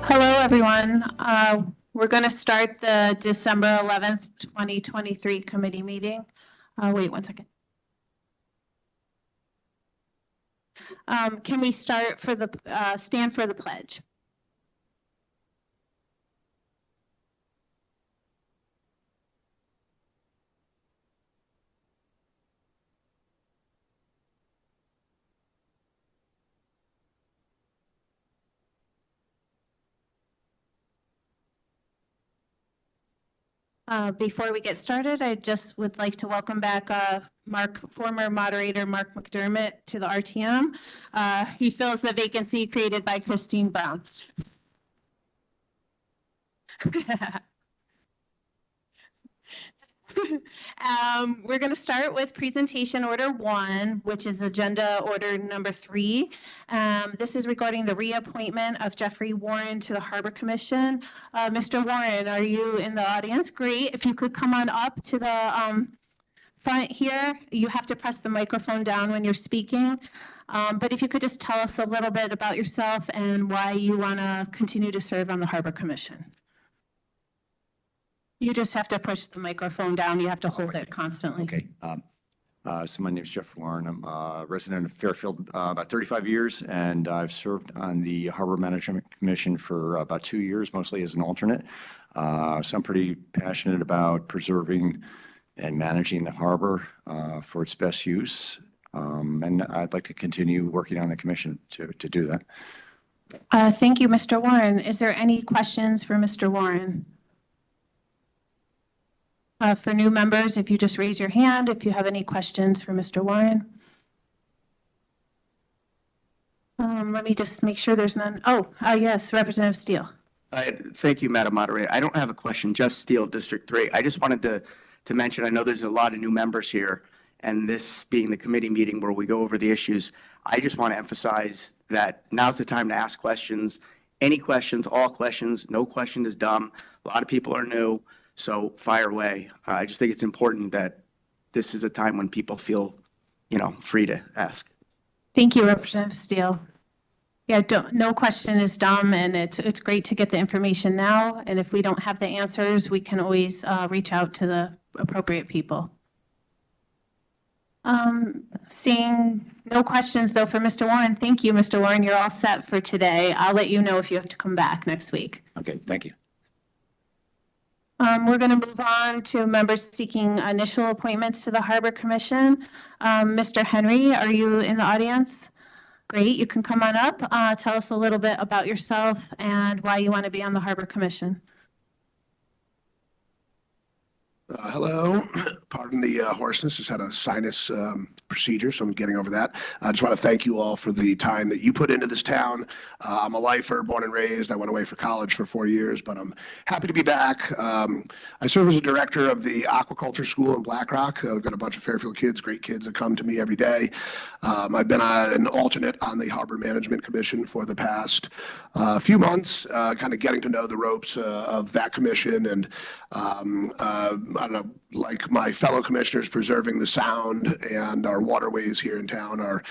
Hello, everyone. We're going to start the December 11th, 2023 committee meeting. Wait one second. Can we start for the stand for the pledge? Before we get started, I just would like to welcome back former moderator Mark McDermott to the RTM. He fills the vacancy created by Christine Brown. We're going to start with presentation order 1, which is agenda order number 3. This is regarding the reappointment of Jeffrey Warren to the Harbor Commission. Mr. Warren, are you in the audience? Great. If you could come on up to the front here. You have to press the microphone down when you're speaking. But if you could just tell us a little bit about yourself and why you want to continue to serve on the Harbor Commission. You just have to push the microphone down. You have to hold it constantly. Okay. So my name is Jeff Warren. I'm a resident of Fairfield about 35 years, and I've served on the Harbor Management Commission for about 2 years, mostly as an alternate. So I'm pretty passionate about preserving and managing the harbor for its best use. And I'd like to continue working on the commission to do that. Thank you, Mr. Warren. Is there any questions for Mr. Warren? For new members, if you just raise your hand, if you have any questions for Mr. Warren. Let me just make sure there's none. Yes, Representative Steele. Thank you, Madam Moderator. I don't have a question. Jeff Steele, District 3. I just wanted to mention, I know there's a lot of new members here, and this being the committee meeting where we go over the issues, I just want to emphasize that now's the time to ask questions. Any questions, all questions, no question is dumb. A lot of people are new. So fire away. I just think it's important that this is a time when people feel, free to ask. Thank you, Representative Steele. Yeah, no question is dumb, and it's great to get the information now. And if we don't have the answers, we can always reach out to the appropriate people. Seeing no questions, though, for Mr. Warren. Thank you, Mr. Warren. You're all set for today. I'll let you know if you have to come back next week. Okay, thank you. We're going to move on to members seeking initial appointments to the Harbor Commission. Mr. Henry, are you in the audience? Great, you can come on up. Tell us a little bit about yourself and why you want to be on the Harbor Commission. Hello, pardon the hoarseness, just had a sinus procedure, so I'm getting over that. I just want to thank you all for the time that you put into this town. I'm a lifer, born and raised. I went away for college for 4 years, but I'm happy to be back. I serve as a director of the aquaculture school in Black Rock. I've got a bunch of Fairfield kids, great kids that come to me every day. I've been an alternate on the Harbor Management Commission for the past few months, kind of getting to know the ropes of that commission, and I don't know, like my fellow commissioners, preserving the sound and our waterways here in town are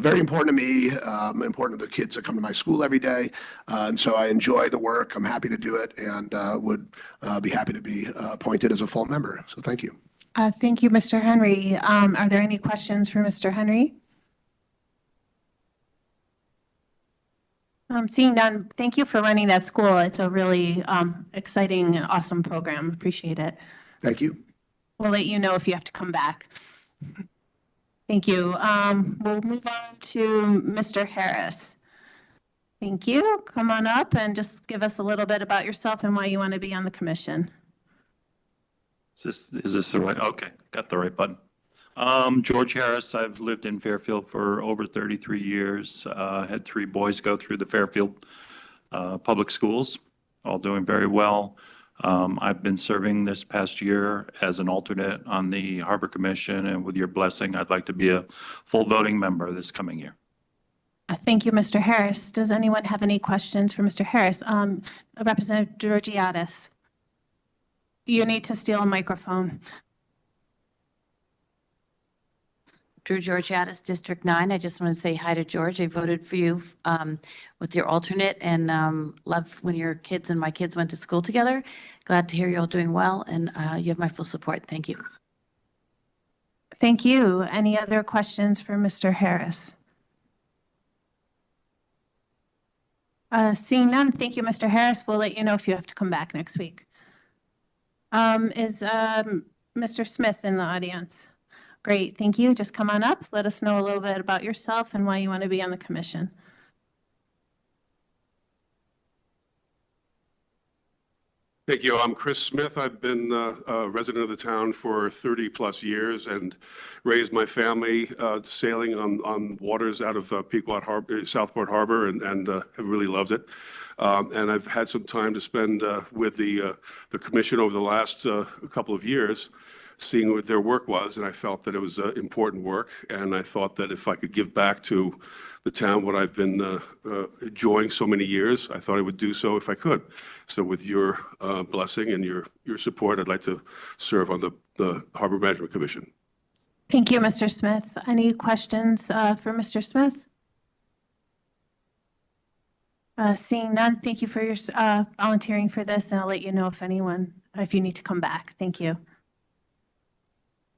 very important to me, important to the kids that come to my school every day. And so I enjoy the work. I'm happy to do it, and would be happy to be appointed as a full member. So thank you. Thank you, Mr. Henry. Are there any questions for Mr. Henry? Seeing none, thank you for running that school. It's a really exciting and awesome program. Appreciate it. Thank you. We'll let you know if you have to come back. Thank you. We'll move on to Mr. Harris. Thank you. Come on up and just give us a little bit about yourself and why you want to be on the commission. Is this the right? Okay, got the right button. George Harris. I've lived in Fairfield for over 33 years. Had 3 boys go through the Fairfield public schools, all doing very well. I've been serving this past year as an alternate on the Harbor Commission, and with your blessing, I'd like to be a full voting member this coming year. Thank you, Mr. Harris. Does anyone have any questions for Mr. Harris? Representative Georgiadis. You need to steal a microphone. Drew Georgiadis, District 9. I just want to say hi to George. I voted for you with your alternate and loved when your kids and my kids went to school together. Glad to hear you're all doing well, and you have my full support. Thank you. Thank you. Any other questions for Mr. Harris? Seeing none, thank you, Mr. Harris. We'll let you know if you have to come back next week. Is Mr. Smith in the audience? Great, thank you. Just come on up. Let us know a little bit about yourself and why you want to be on the commission. Thank you. I'm Chris Smith. I've been a resident of the town for 30 plus years and raised my family sailing on waters out of Pequot Harbor, Southport Harbor, and have really loved it. And I've had some time to spend with the commission over the last couple of years, seeing what their work was, and I felt that it was important work, and I thought that if I could give back to the town what I've been enjoying so many years, I thought I would do so if I could. So with your blessing and your support, I'd like to serve on the Harbor Management Commission. Thank you, Mr. Smith. Any questions for Mr. Smith? Seeing none, thank you for your volunteering for this, and I'll let you know if you need to come back. Thank you.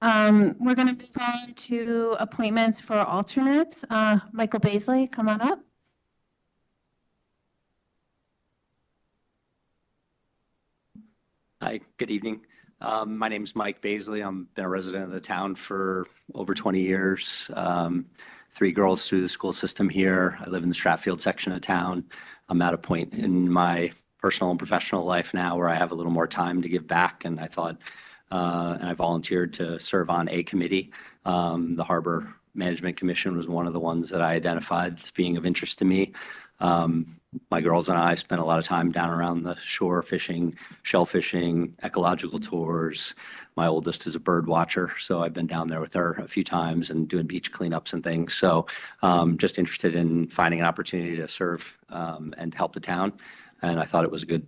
We're going to move on to appointments for alternates. Michael Baisley, come on up. Hi, good evening. My name is Mike Baisley. I've been a resident of the town for over 20 years. 3 girls through the school system here. I live in the Stratfield section of town. I'm at a point in my personal and professional life now where I have a little more time to give back, and I thought and I volunteered to serve on a committee. The Harbor Management Commission was one of the ones that I identified as being of interest to me. My girls and I spent a lot of time down around the shore fishing, shell fishing, ecological tours. My oldest is a bird watcher, so I've been down there with her a few times and doing beach cleanups and things. So just interested in finding an opportunity to serve and help the town. And I thought it was a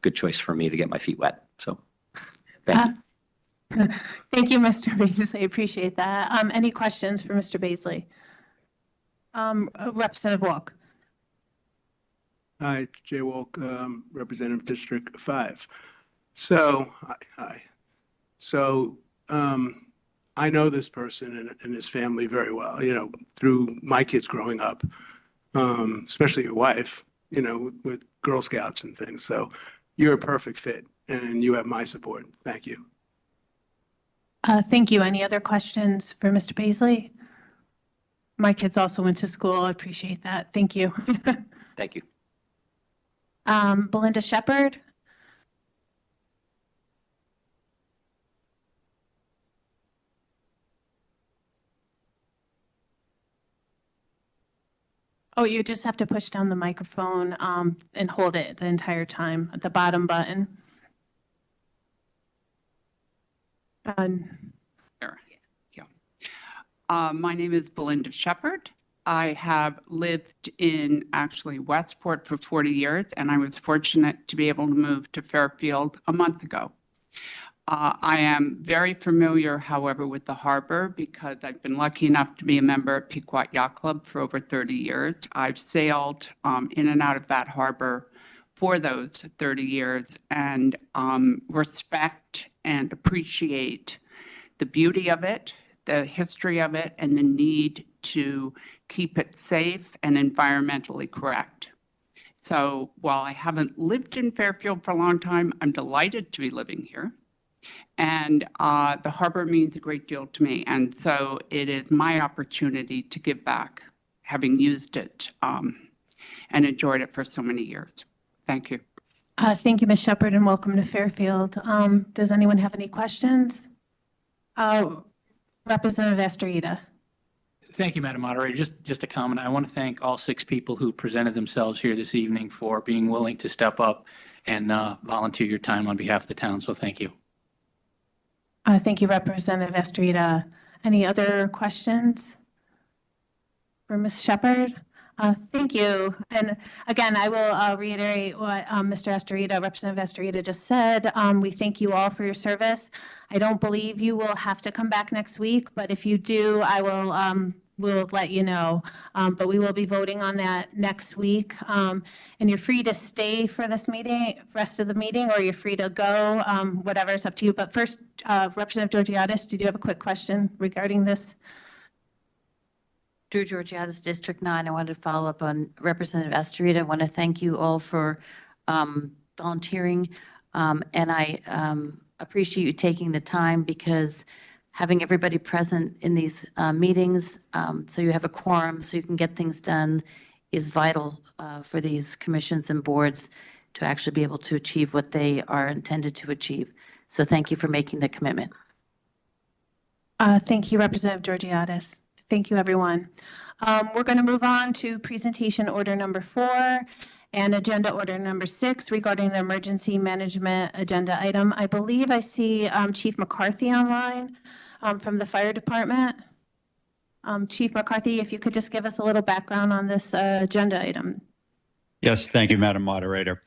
good choice for me to get my feet wet. So thank you. Thank you, Mr. Baisley. I appreciate that. Any questions for Mr. Baisley? Representative Walk. Hi, Jay Walk, Representative District 5. So, I know this person and his family very well, through my kids growing up, especially your wife, with Girl Scouts and things. So you're a perfect fit and you have my support. Thank you. Thank you. Any other questions for Mr. Baisley? My kids also went to school. I appreciate that. Thank you. Thank you. Belinda Shepherd. Oh, you just have to push down the microphone and hold it the entire time at the bottom button. My name is Belinda Shepherd. I have lived in actually Westport for 40 years, and I was fortunate to be able to move to Fairfield a month ago. I am very familiar, however, with the harbor because I've been lucky enough to be a member of Pequot Yacht Club for over 30 years. I've sailed in and out of that harbor for those 30 years and respect and appreciate the beauty of it, the history of it, and the need to keep it safe and environmentally correct. So while I haven't lived in Fairfield for a long time, I'm delighted to be living here. And the harbor means a great deal to me. And so it is my opportunity to give back, having used it and enjoyed it for so many years. Thank you. Thank you, Ms. Shepherd, and welcome to Fairfield. Does anyone have any questions? Representative Estrada. Thank you, Madam Moderator. Just a comment. I want to thank all 6 people who presented themselves here this evening for being willing to step up and volunteer your time on behalf of the town. So thank you. Thank you, Representative Estrada. Any other questions for Ms. Shepherd? Thank you. And again, I will reiterate what Mr. Estorita, Representative Estorita just said. We thank you all for your service. I don't believe you will have to come back next week, but if you do, I will let you know. But we will be voting on that next week. And you're free to stay for this meeting, rest of the meeting, or you're free to go, whatever, it's up to you. But first, Representative Georgiadis, did you have a quick question regarding this? Drew Georgiadis, District 9. I wanted to follow up on Representative Estorita. I want to thank you all for volunteering. And I appreciate you taking the time, because having everybody present in these meetings, so you have a quorum, so you can get things done, is vital for these commissions and boards to actually be able to achieve what they are intended to achieve. So thank you for making the commitment. Thank you, Representative Georgiadis. Thank you, everyone. We're going to move on to presentation order number 4 and agenda order number 6 regarding the emergency management agenda item. I believe I see Chief McCarthy online from the fire department. Chief McCarthy, if you could just give us a little background on this agenda item. Yes, thank you, Madam Moderator.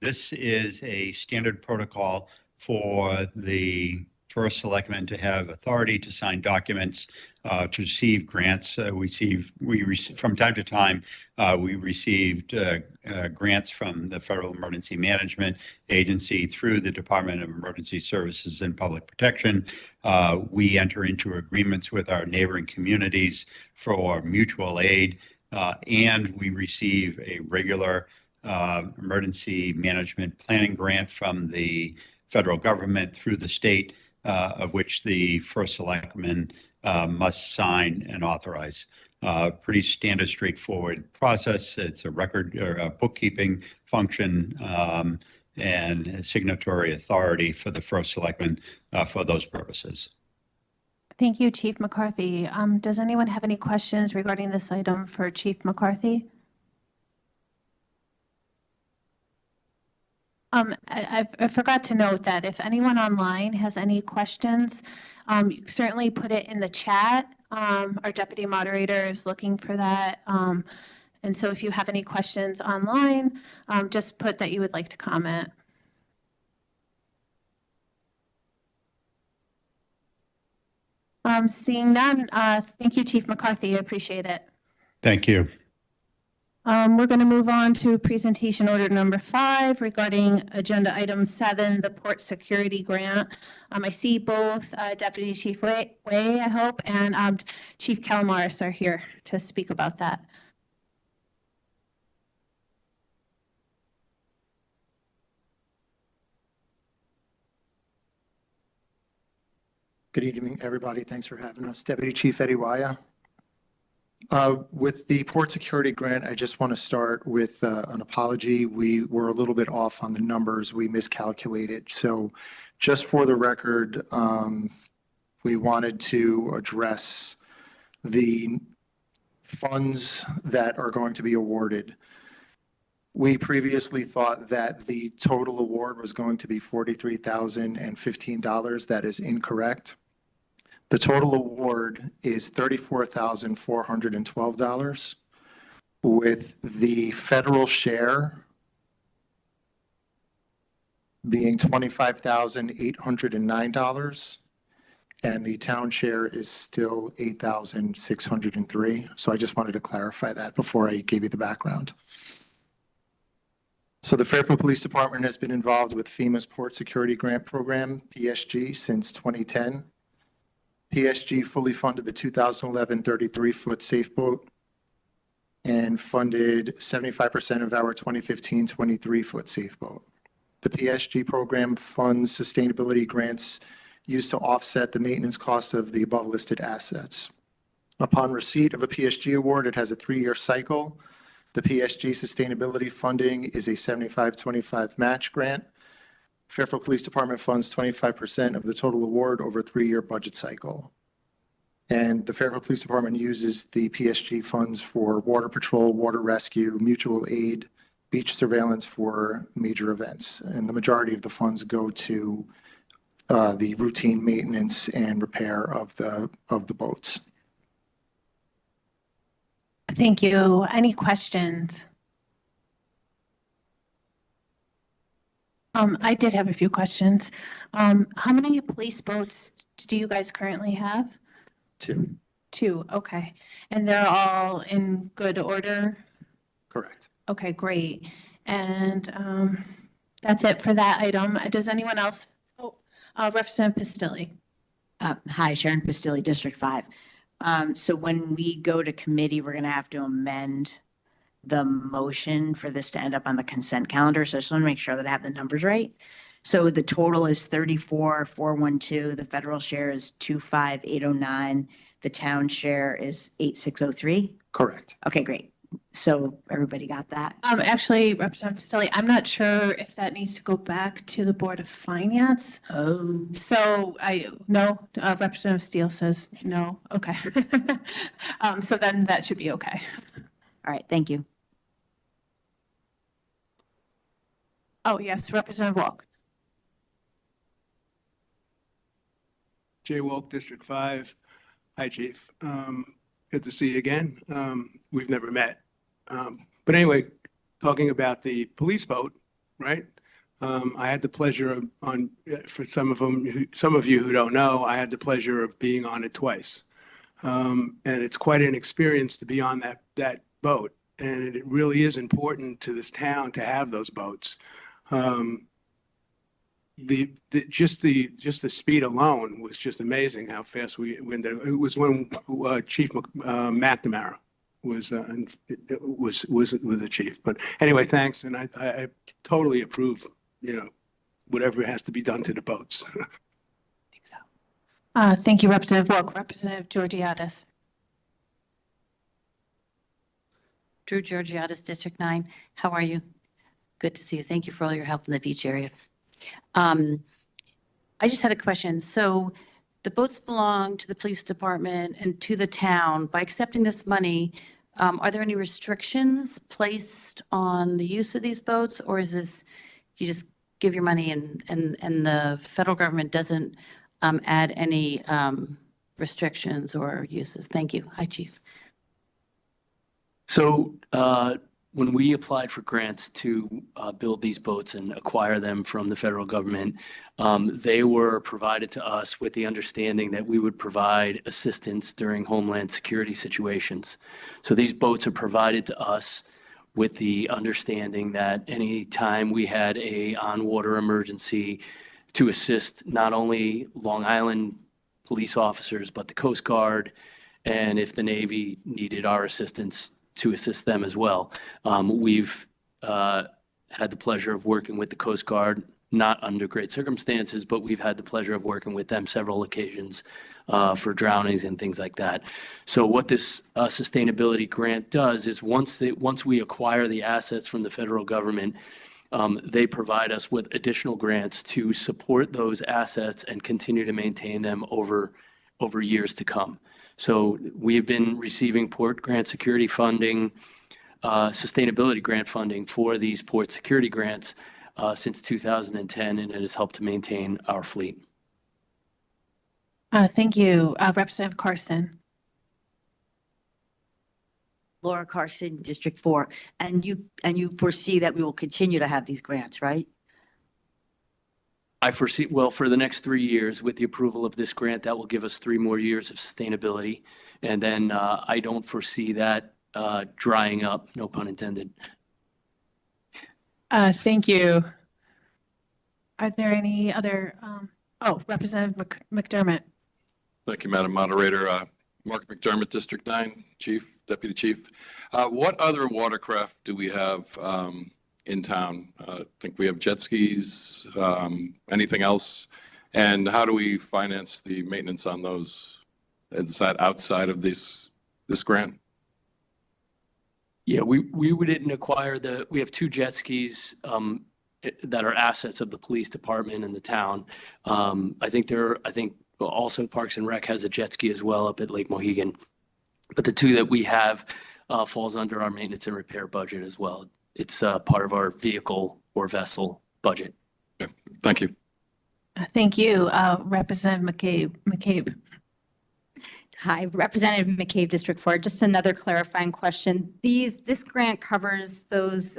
This is a standard protocol for the first selectman to have authority to sign documents, to receive grants. From time to time, we received grants from the Federal Emergency Management Agency through the Department of Emergency Services and Public Protection. We enter into agreements with our neighboring communities for mutual aid, and we receive a regular emergency management planning grant from the federal government through the state, of which the first selectman must sign and authorize. Pretty standard, straightforward process. It's a record or a bookkeeping function, and a signatory authority for the first selectman for those purposes. Thank you, Chief McCarthy. Does anyone have any questions regarding this item for Chief McCarthy? I forgot to note that if anyone online has any questions, certainly put it in the chat. Our deputy moderator is looking for that. And so if you have any questions online, just put that you would like to comment. Seeing none, thank you, Chief McCarthy. I appreciate it. Thank you. We're going to move on to presentation order number 5 regarding agenda item 7, the port security grant. I see both Deputy Chief Way, I hope, and Chief Calamaris are here to speak about that. Good evening, everybody. Thanks for having us. Deputy Chief Eddie Waya. With the port security grant, I just want to start with an apology. We were a little bit off on the numbers. We miscalculated. So just for the record, we wanted to address the funds that are going to be awarded. We previously thought that the total award was going to be $43,015. That is incorrect. The total award is $34,412, with the federal share being $25,809, and the town share is still $8,603. So I just wanted to clarify that before I gave you the background. So the Fairfield Police Department has been involved with FEMA's Port Security Grant Program, PSG, since 2010. PSG fully funded the 2011 33-foot safe boat and funded 75% of our 2015 23-foot safe boat. The PSG program funds sustainability grants used to offset the maintenance cost of the above listed assets. Upon receipt of a PSG award, it has a 3-year cycle. The PSG sustainability funding is a 75-25 match grant. Fairfield Police Department funds 25% of the total award over a 3-year budget cycle. And the Fairfield Police Department uses the PSG funds for water patrol, water rescue, mutual aid, beach surveillance for major events. And the majority of the funds go to the routine maintenance and repair of the boats. Thank you. Any questions? I did have a few questions. How many police boats do you guys currently have? 2. 2, okay. And they're all in good order? Correct. Okay, great. And that's it for that item. Does anyone else? Oh, Representative Pistilli. Hi, Sharon Pistilli, District 5. So when we go to committee, we're going to have to amend the motion for this to end up on the consent calendar. So I just want to make sure that I have the numbers right. So the total is 34,412. The federal share is 25,809. The town share is 8,603. Correct. Okay, great. So everybody got that? Actually, Representative Pistilli, I'm not sure if that needs to go back to the Board of Finance. Oh. So no, Representative Steele says no. Okay. So then that should be okay. All right, thank you. Oh, yes, Representative Walk. Jay Wolk, District 5. Hi, Chief. Good to see you again. We've never met. But anyway, talking about the police boat, right? I had the pleasure of for some of you who don't know, I had the pleasure of being on it twice. And it's quite an experience to be on that boat. And it really is important to this town to have those boats. Just the speed alone was just amazing how fast we went there. It was when Chief McNamara was the chief. But anyway, thanks, and I totally approve. Whatever has to be done to the boats. I think so. Thank you, Representative Walk. Representative Georgiadis. Drew Georgiadis, District 9. How are you? Good to see you. Thank you for all your help in the beach area. I just had a question. So the boats belong to the police department and to the town. By accepting this money, are there any restrictions placed on the use of these boats? Or is this, you just give your money and the federal government doesn't add any restrictions or uses? Thank you. Hi, Chief. So when we applied for grants to build these boats and acquire them from the federal government, they were provided to us with the understanding that we would provide assistance during homeland security situations. So these boats are provided to us with the understanding that any time we had a on-water emergency to assist not only Long Island police officers, but the Coast Guard, and if the Navy needed our assistance, to assist them as well. We've had the pleasure of working with the Coast Guard, not under great circumstances, but we've had the pleasure of working with them several occasions for drownings and things like that. So what this sustainability grant does is once we acquire the assets from the federal government, they provide us with additional grants to support those assets and continue to maintain them over years to come. So we've been receiving port grant security funding, sustainability grant funding for these port security grants since 2010, and it has helped to maintain our fleet. Thank you. Representative Carson. Laura Carson, District 4. And you foresee that we will continue to have these grants, right? I foresee, well, for the next 3 years, with the approval of this grant, that will give us 3 more years of sustainability. And then I don't foresee that drying up, no pun intended. Thank you. Are there any other, Representative McDermott. Thank you, Madam Moderator. Mark McDermott, District 9, Chief, Deputy Chief. What other watercraft do we have in town? I think we have jet skis, anything else? And how do we finance the maintenance on those? Is that outside of this grant? Yeah, we didn't acquire we have 2 jet skis that are assets of the police department and the town. I think also Parks and Rec has a jet ski as well up at Lake Mohegan. But the 2 that we have falls under our maintenance and repair budget as well. It's part of our vehicle or vessel budget. Yeah, thank you. Thank you. Representative McCabe. Hi, Representative McCabe, District 4. Just another clarifying question. This grant covers those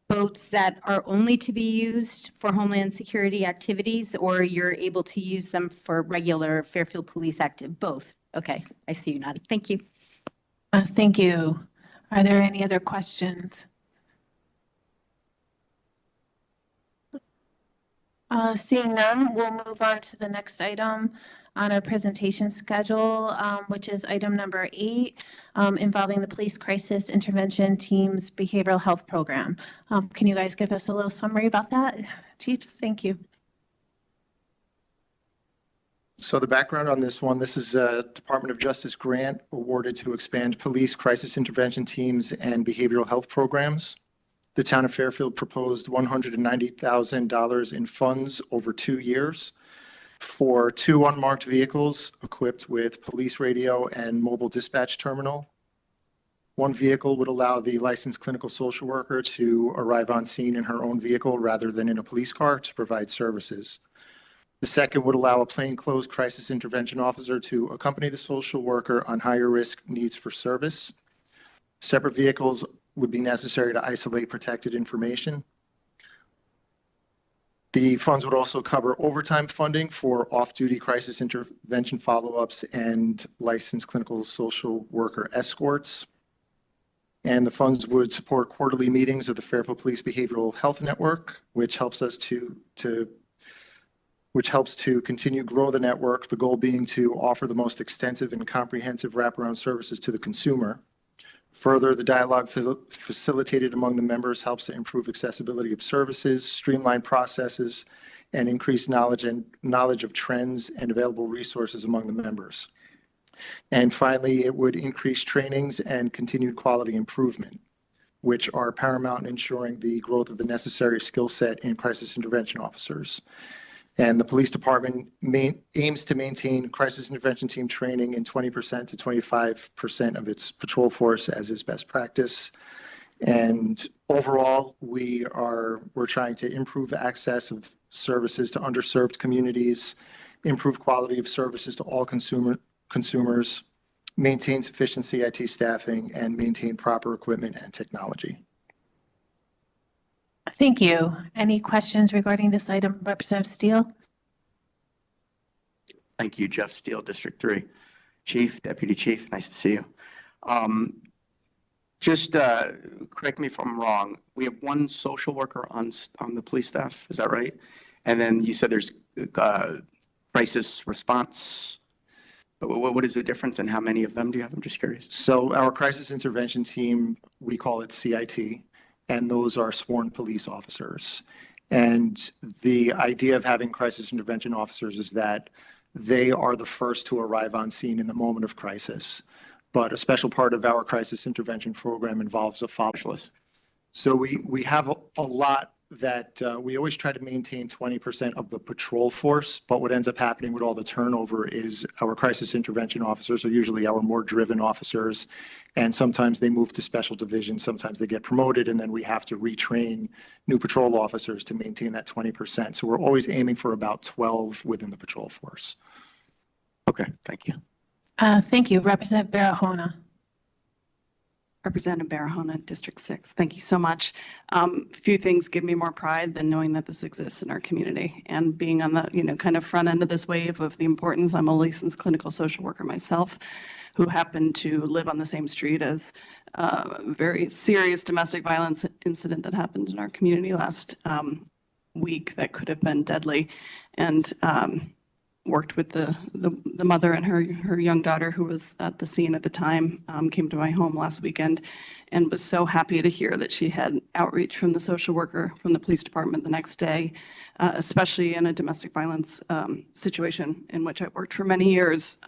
boats that are only to be used for Homeland Security activities, or you're able to use them for regular Fairfield Police active? Both. Okay, I see you nodding. Thank you. Thank you. Are there any other questions? Seeing none, we'll move on to the next item on our presentation schedule, which is item number 8, involving the Police Crisis Intervention Team's Behavioral Health Program. Can you guys give us a little summary about that? Chiefs, thank you. So the background on this one, this is a Department of Justice grant awarded to expand police crisis intervention teams and behavioral health programs. The town of Fairfield proposed $190,000 in funds over 2 years for 2 unmarked vehicles equipped with police radio and mobile dispatch terminal. 1 vehicle would allow the licensed clinical social worker to arrive on scene in her own vehicle rather than in a police car to provide services. The second would allow a plainclothes crisis intervention officer to accompany the social worker on higher risk needs for service. Separate vehicles would be necessary to isolate protected information. The funds would also cover overtime funding for off-duty crisis intervention follow-ups and licensed clinical social worker escorts. And the funds would support quarterly meetings of the Fairfield Police Behavioral Health Network, which helps us to continue grow the network, the goal being to offer the most extensive and comprehensive wraparound services to the consumer. Further, the dialogue facilitated among the members helps to improve accessibility of services, streamline processes, and increase knowledge of trends and available resources among the members. And finally, it would increase trainings and continued quality improvement, which are paramount in ensuring the growth of the necessary skill set in crisis intervention officers. And the police department aims to maintain crisis intervention team training in 20% to 25% of its patrol force, as is best practice. And overall, we're trying to improve access of services to underserved communities, improve quality of services to all consumers, maintain sufficient CIT staffing, and maintain proper equipment and technology. Thank you. Any questions regarding this item, Representative Steele? Thank you, Jeff Steele, District 3. Chief, Deputy Chief, nice to see you. Just correct me if I'm wrong. We have 1 social worker on the police staff, is that right? And then you said there's crisis response. What is the difference and how many of them do you have? I'm just curious. So our crisis intervention team, we call it CIT, and those are sworn police officers. And the idea of having crisis intervention officers is that they are the first to arrive on scene in the moment of crisis. But a special part of our crisis intervention program involves a follow-up. So we have a lot that we always try to maintain 20% of the patrol force, but what ends up happening with all the turnover is our crisis intervention officers are usually our more driven officers, and sometimes they move to special divisions, sometimes they get promoted, and then we have to retrain new patrol officers to maintain that 20%. So we're always aiming for about 12 within the patrol force. Okay, thank you. Thank you. Representative Barahona. Representative Barahona, District 6. Thank you so much. Few things give me more pride than knowing that this exists in our community and being on the, kind of front end of this wave of the importance. I'm a licensed clinical social worker myself who happened to live on the same street as a very serious domestic violence incident that happened in our community last week that could have been deadly. And worked with the mother and her young daughter who was at the scene at the time, came to my home last weekend and was so happy to hear that she had outreach from the social worker from the police department the next day, especially in a domestic violence situation in which I worked for many years.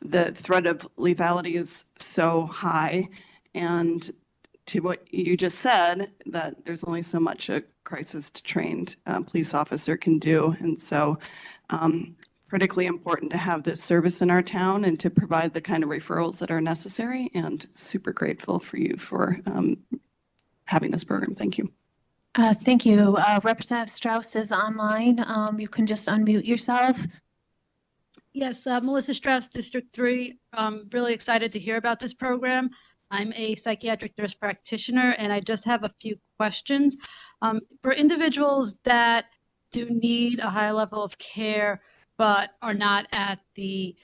The threat of lethality is so high, and to what you just said, that there's only so much a crisis-trained police officer can do. And so critically important to have this service in our town and to provide the kind of referrals that are necessary, and super grateful for you for having this program. Thank you. Thank you. Representative Strauss is online. You can just unmute yourself. Yes, Melissa Strauss, District 3. Really excited to hear about this program. I'm a psychiatric nurse practitioner, and I just have a few questions. For individuals that do need a high level of care but are not at the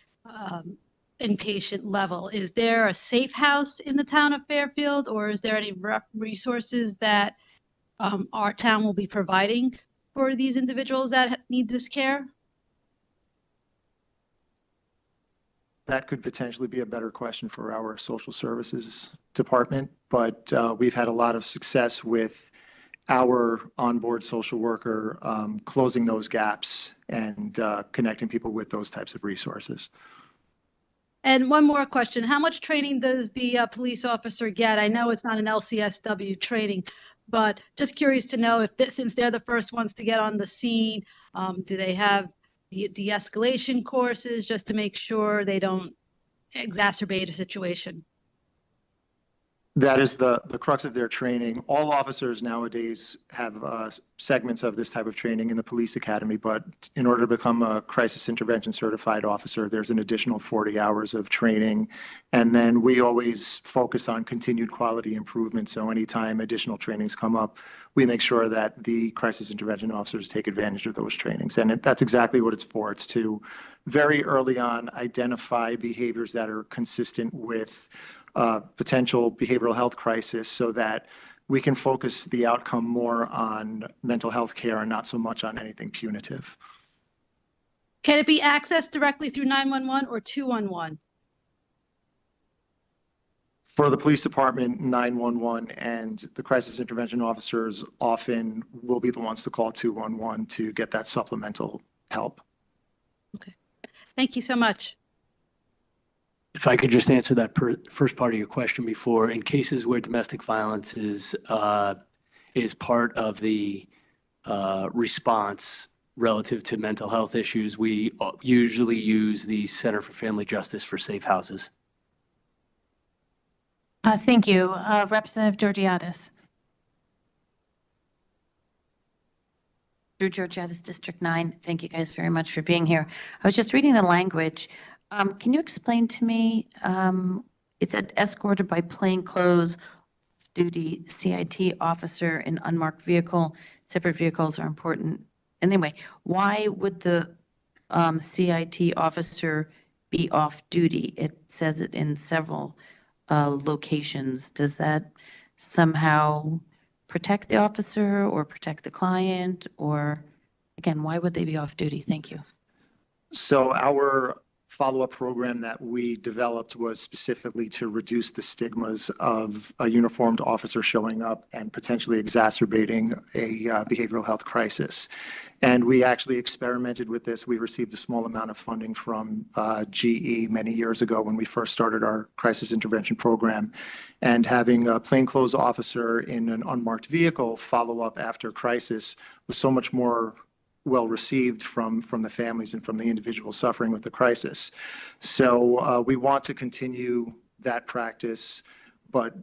inpatient level, is there a safe house in the town of Fairfield, or is there any resources that our town will be providing for these individuals that need this care? That could potentially be a better question for our social services department, but we've had a lot of success with our onboard social worker closing those gaps and connecting people with those types of resources. And one more question. How much training does the police officer get? I know it's not an LCSW training, but just curious to know if since they're the first ones to get on the scene, do they have the de-escalation courses just to make sure they don't exacerbate a situation? That is the crux of their training. All officers nowadays have segments of this type of training in the police academy, but in order to become a crisis intervention certified officer, there's an additional 40 hours of training. And then we always focus on continued quality improvement. So anytime additional trainings come up, we make sure that the crisis intervention officers take advantage of those trainings. And that's exactly what it's for. It's to very early on identify behaviors that are consistent with potential behavioral health crisis so that we can focus the outcome more on mental health care and not so much on anything punitive. Can it be accessed directly through 911 or 211? For the police department, 911 and the crisis intervention officers often will be the ones to call 211 to get that supplemental help. Okay. Thank you so much. If I could just answer that first part of your question before, in cases where domestic violence is part of the response relative to mental health issues, we usually use the Center for Family Justice for safe houses. Thank you. Representative Georgiadis. Drew Georgiadis, District 9. Thank you guys very much for being here. I was just reading the language. Can you explain to me, it said escorted by plainclothes duty CIT officer in unmarked vehicle. Separate vehicles are important. Anyway, why would the CIT officer be off duty? It says it in several locations. Does that somehow protect the officer or protect the client? Or again, why would they be off duty? Thank you. So our follow-up program that we developed was specifically to reduce the stigmas of a uniformed officer showing up and potentially exacerbating a behavioral health crisis. And we actually experimented with this. We received a small amount of funding from GE many years ago when we first started our crisis intervention program. And having a plainclothes officer in an unmarked vehicle follow up after crisis was so much more well received from the families and from the individuals suffering with the crisis. So we want to continue that practice, but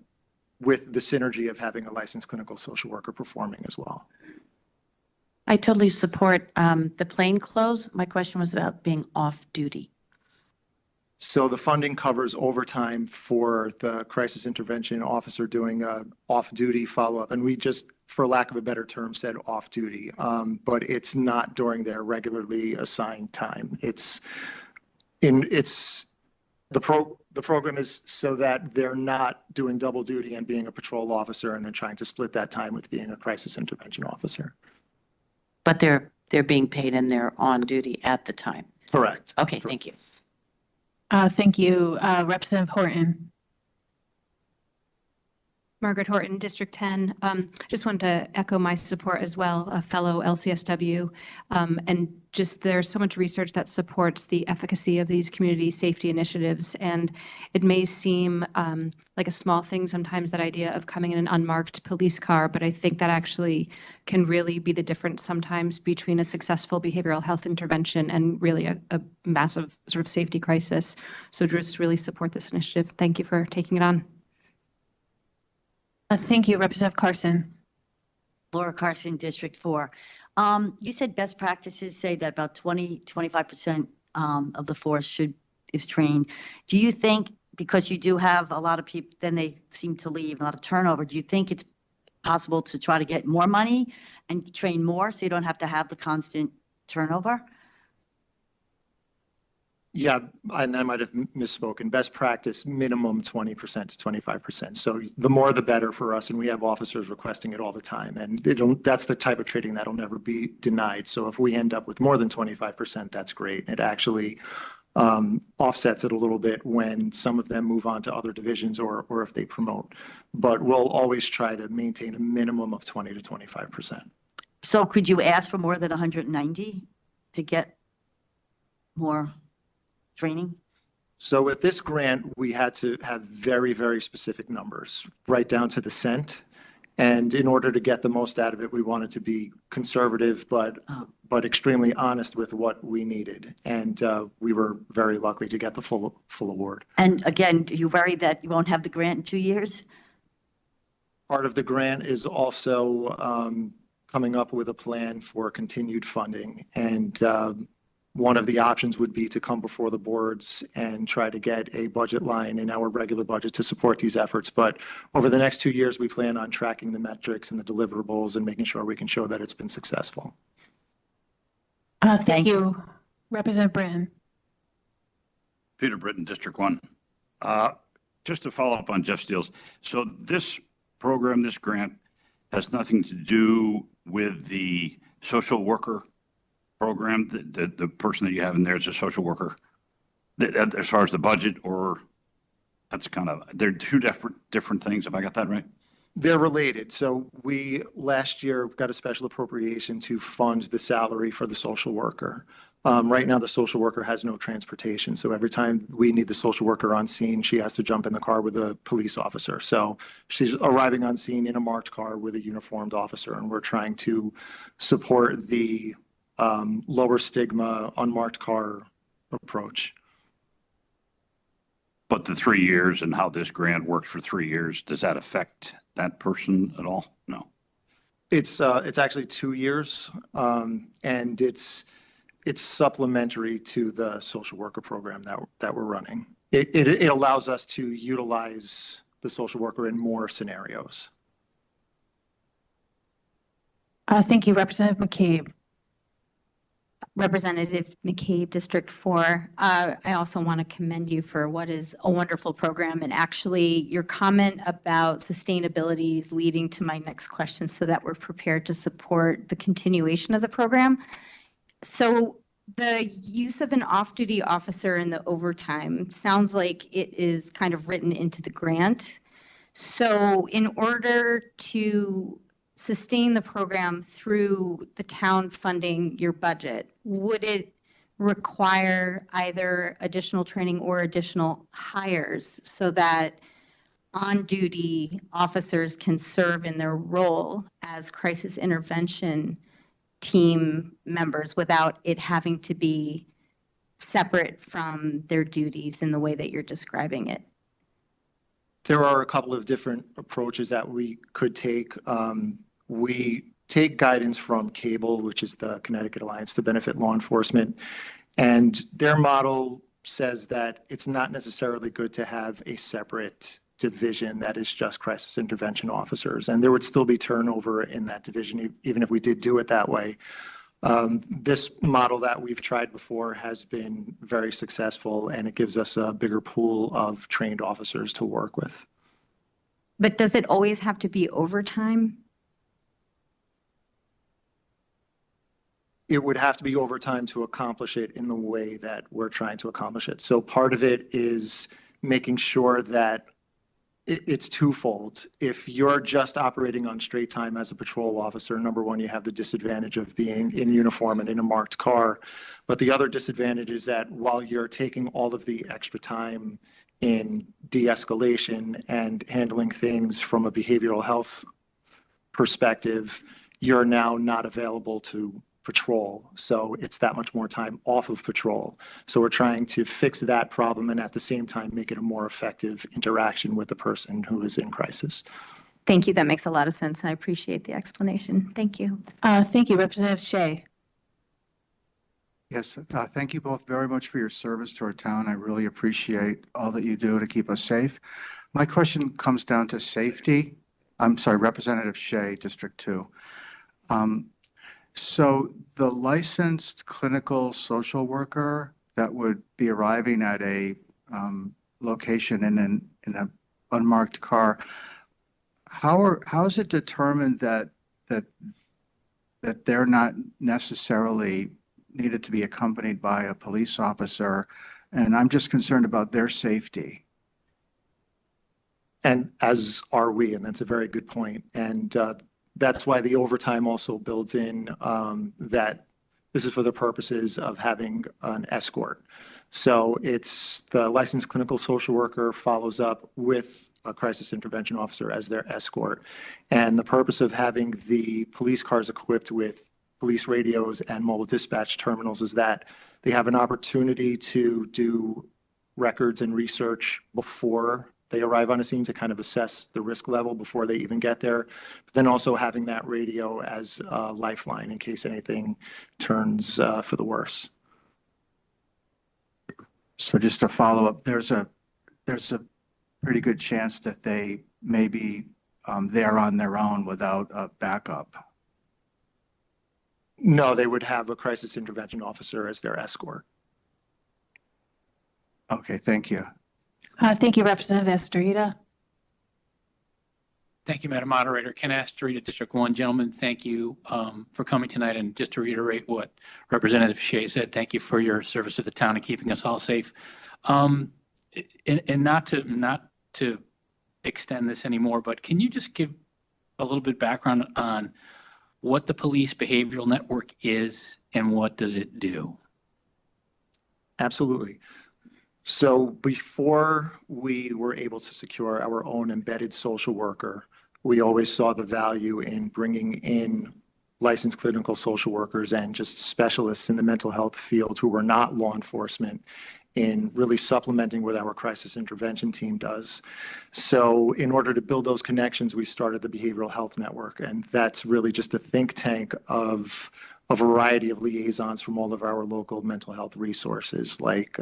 with the synergy of having a licensed clinical social worker performing as well. I totally support the plainclothes. My question was about being off duty. So the funding covers overtime for the crisis intervention officer doing a off-duty follow-up. And we just, for lack of a better term, said off-duty. But it's not during their regularly assigned time. The program is so that they're not doing double duty and being a patrol officer and then trying to split that time with being a crisis intervention officer. But they're being paid and they're on duty at the time. Correct. Okay, thank you. Thank you. Representative Horton. Margaret Horton, District 10. Just wanted to echo my support as well, a fellow LCSW. And just there's so much research that supports the efficacy of these community safety initiatives. And it may seem like a small thing sometimes, that idea of coming in an unmarked police car, but I think that actually can really be the difference sometimes between a successful behavioral health intervention and really a massive sort of safety crisis. So just really support this initiative. Thank you for taking it on. Thank you, Representative Carson. Laura Carson, District 4. You said best practices say that about 25% of the force is trained. Do you think, because you do have a lot of people, then they seem to leave, a lot of turnover, do you think it's possible to try to get more money and train more so you don't have to have the constant turnover? Yeah, and I might have misspoken. Best practice, minimum 20% to 25%. So the more the better for us, and we have officers requesting it all the time. And that's the type of training that'll never be denied. So if we end up with more than 25%, that's great. It actually offsets it a little bit when some of them move on to other divisions or if they promote. But we'll always try to maintain a minimum of 20 to 25%. So could you ask for more than 190 to get more training? So with this grant, we had to have very, very specific numbers, right down to the cent. And in order to get the most out of it, we wanted to be conservative, but extremely honest with what we needed. And we were very lucky to get the full award. And again, do you worry that you won't have the grant in 2 years? Part of the grant is also coming up with a plan for continued funding. And one of the options would be to come before the boards and try to get a budget line in our regular budget to support these efforts. But over the next 2 years, we plan on tracking the metrics and the deliverables and making sure we can show that it's been successful. Thank you. Representative Britton. Peter Britton, District 1. Just to follow up on Jeff Steele's. So this program, this grant, has nothing to do with the social worker program, the person that you have in there is a social worker, as far as the budget, or that's kind of, they're two different things. Have I got that right? They're related. So we last year got a special appropriation to fund the salary for the social worker. Right now, the social worker has no transportation. So every time we need the social worker on scene, she has to jump in the car with a police officer. So she's arriving on scene in a marked car with a uniformed officer, and we're trying to support the lower stigma, unmarked car approach. But the 3 years and how this grant works for 3 years, does that affect that person at all? No. It's actually 2 years, and it's supplementary to the social worker program that we're running. It allows us to utilize the social worker in more scenarios. Thank you, Representative McCabe. Representative McCabe, District 4. I also want to commend you for what is a wonderful program. And actually, your comment about sustainability is leading to my next question so that we're prepared to support the continuation of the program. So the use of an off-duty officer in the overtime sounds like it is kind of written into the grant. So in order to sustain the program through the town funding your budget, would it require either additional training or additional hires so that on-duty officers can serve in their role as crisis intervention team members without it having to be separate from their duties in the way that you're describing it? There are a couple of different approaches that we could take. We take guidance from CABLE, which is the Connecticut Alliance to Benefit Law Enforcement, and their model says that it's not necessarily good to have a separate division that is just crisis intervention officers, and there would still be turnover in that division even if we did do it that way. This model that we've tried before has been very successful, and it gives us a bigger pool of trained officers to work with. But does it always have to be overtime? It would have to be overtime to accomplish it in the way that we're trying to accomplish it. So part of it is making sure that it's twofold. If you're just operating on straight time as a patrol officer, number one, you have the disadvantage of being in uniform and in a marked car. But the other disadvantage is that while you're taking all of the extra time in de-escalation and handling things from a behavioral health perspective, you're now not available to patrol. So it's that much more time off of patrol. So we're trying to fix that problem and at the same time make it a more effective interaction with the person who is in crisis. Thank you. That makes a lot of sense. I appreciate the explanation. Thank you. Thank you, Representative Shea. Yes, thank you both very much for your service to our town. I really appreciate all that you do to keep us safe. My question comes down to safety. I'm sorry, Representative Shea, District 2. So the licensed clinical social worker that would be arriving at a location in an unmarked car, how is it determined that they're not necessarily needed to be accompanied by a police officer? And I'm just concerned about their safety. And as are we, and that's a very good point. And that's why the overtime also builds in that this is for the purposes of having an escort. So it's the licensed clinical social worker follows up with a crisis intervention officer as their escort. And the purpose of having the police cars equipped with police radios and mobile dispatch terminals is that they have an opportunity to do records and research before they arrive on a scene to kind of assess the risk level before they even get there. But then also having that radio as a lifeline in case anything turns for the worse. So just to follow up, there's a pretty good chance that they may be there on their own without a backup. No, they would have a crisis intervention officer as their escort. Okay, thank you. Thank you, Representative Estorita. Thank you, Madam Moderator. Ken Astorita, District 1. Gentlemen, thank you for coming tonight. And just to reiterate what Representative Shea said, thank you for your service to the town and keeping us all safe. And not to extend this anymore, but can you just give a little bit background on what the Police Behavioral Network is and what does it do? Absolutely. So before we were able to secure our own embedded social worker, we always saw the value in bringing in licensed clinical social workers and just specialists in the mental health field who were not law enforcement in really supplementing what our crisis intervention team does. So in order to build those connections, we started the Behavioral Health Network, and that's really just a think tank of a variety of liaisons from all of our local mental health resources like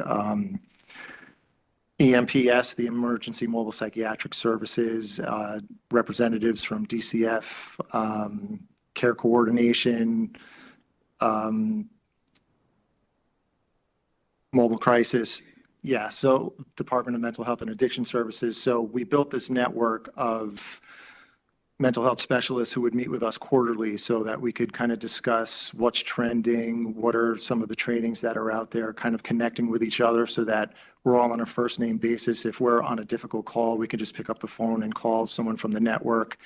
EMPS, the Emergency Mobile Psychiatric Services, representatives from DCF, Care Coordination, Mobile Crisis. Yeah, so Department of Mental Health and Addiction Services. So we built this network of mental health specialists who would meet with us quarterly so that we could kind of discuss what's trending, what are some of the trainings that are out there, kind of connecting with each other so that we're all on a first name basis. If we're on a difficult call, we can just pick up the phone and call someone from the network.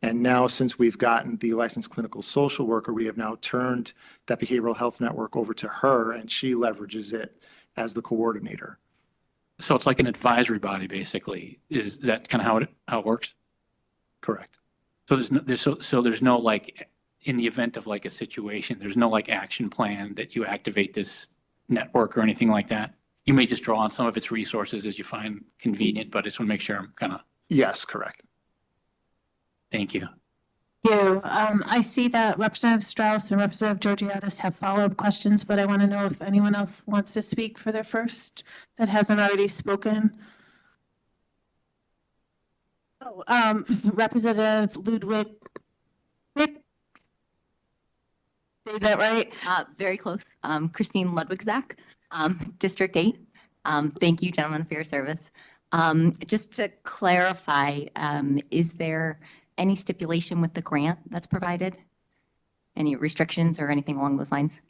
And now, since we've gotten the licensed clinical social worker, we have now turned that behavioral health network over to her, and she leverages it as the coordinator. So it's like an advisory body, basically. Is that kind of how it works? Correct. So there's no like, in the event of like a situation, there's no like action plan that you activate this network or anything like that? You may just draw on some of its resources as you find convenient, but I just want to make sure I'm kind of. Yes, correct. Thank you. I see that Representative Strauss and Representative Georgiadis have follow-up questions, but I want to know if anyone else wants to speak for their first that hasn't already spoken. Oh, Representative Ludwig. Say that right? Very close. Christine Ludwigzak, District 8. Thank you, gentlemen, for your service. Just to clarify, is there any stipulation with the grant that's provided? Any restrictions or anything along those lines?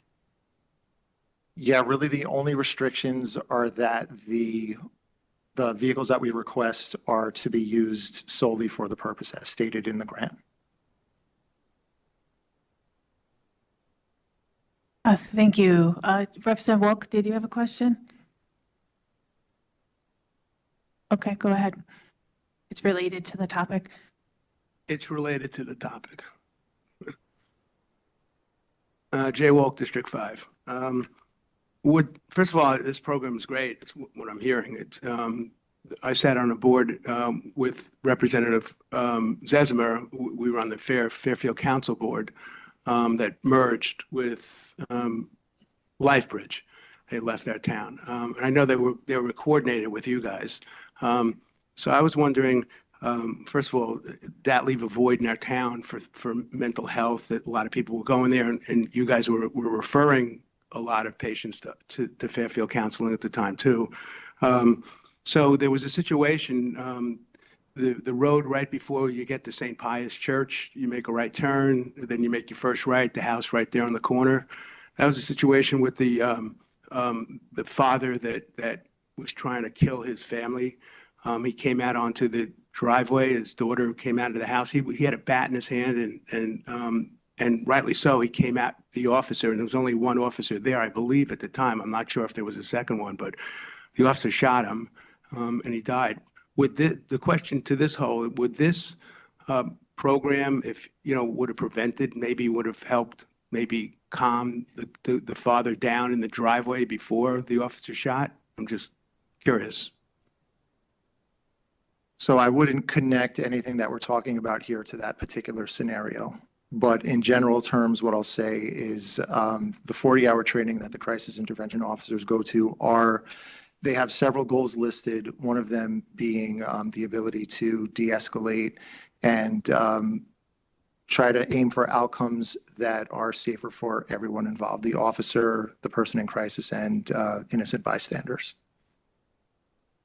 Yeah, really the only restrictions are that the vehicles that we request are to be used solely for the purpose as stated in the grant. Thank you. Representative Wolk, did you have a question? Okay, go ahead. It's related to the topic. It's related to the topic. Jay Wolk, District 5. First of all, this program is great. It's what I'm hearing. I sat on a board with Representative Zesimer. We were on the Fairfield Council Board that merged with LifeBridge. They left our town. And I know they were coordinated with you guys. So I was wondering, first of all, that leave a void in our town for mental health, that a lot of people were going there, and you guys were referring a lot of patients to Fairfield Counseling at the time too. So there was a situation, the road right before you get to St. Pius Church, you make a right turn, then you make your first right, the house right there on the corner. That was a situation with the father that was trying to kill his family. He came out onto the driveway. His daughter came out of the house. He had a bat in his hand, and rightly so. He came at the officer, and there was only one officer there, I believe, at the time. I'm not sure if there was a second one, but the officer shot him, and he died. The question to this whole, would this program, if, would have prevented, maybe would have helped, maybe calm the father down in the driveway before the officer shot? I'm just curious. So I wouldn't connect anything that we're talking about here to that particular scenario. But in general terms, what I'll say is the 40-hour training that the crisis intervention officers go to they have several goals listed, one of them being the ability to de-escalate and try to aim for outcomes that are safer for everyone involved, the officer, the person in crisis, and innocent bystanders.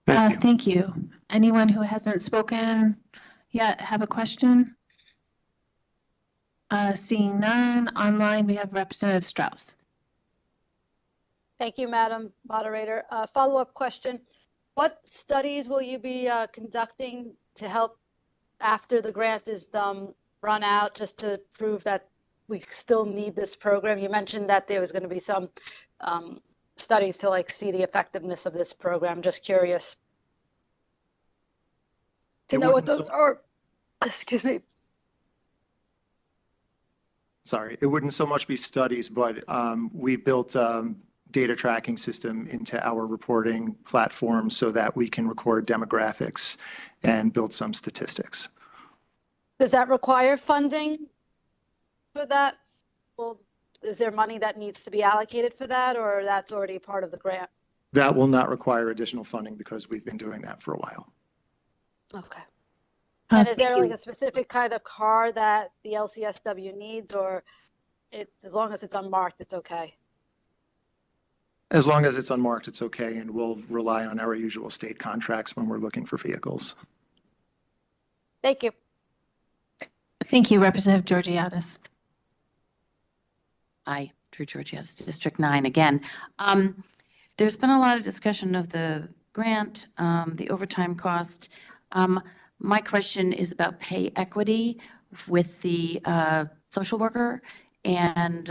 Thank you. Anyone who hasn't spoken yet have a question? Seeing none, online we have Representative Strauss. Thank you, Madam Moderator. Follow-up question. What studies will you be conducting to help after the grant is run out, just to prove that we still need this program? You mentioned that there was going to be some studies to see the effectiveness of this program. Just curious to know what those are. Excuse me. Sorry, it wouldn't so much be studies, but we built data tracking system into our reporting platform so that we can record demographics and build some statistics. Does that require funding for that? Well, is there money that needs to be allocated for that, or that's already part of the grant? That will not require additional funding because we've been doing that for a while. Okay. And is there a specific kind of car that the LCSW needs, or as long as it's unmarked, it's okay? As long as it's unmarked, it's okay, and we'll rely on our usual state contracts when we're looking for vehicles. Thank you. Thank you, Representative Georgiadis. Hi, Drew Georgiadis, District 9 again. There's been a lot of discussion of the grant, the overtime cost. My question is about pay equity with the social worker, and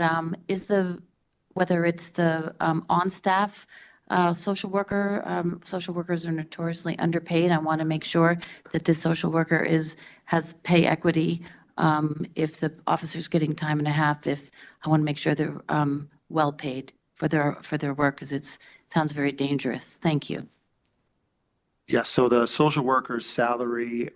whether it's the on-staff social worker. Social workers are notoriously underpaid. I want to make sure that this social worker has pay equity. If the officer's getting time and a half, I want to make sure they're well paid for their work, because it sounds very dangerous. Thank you. Yes, so the social worker's salary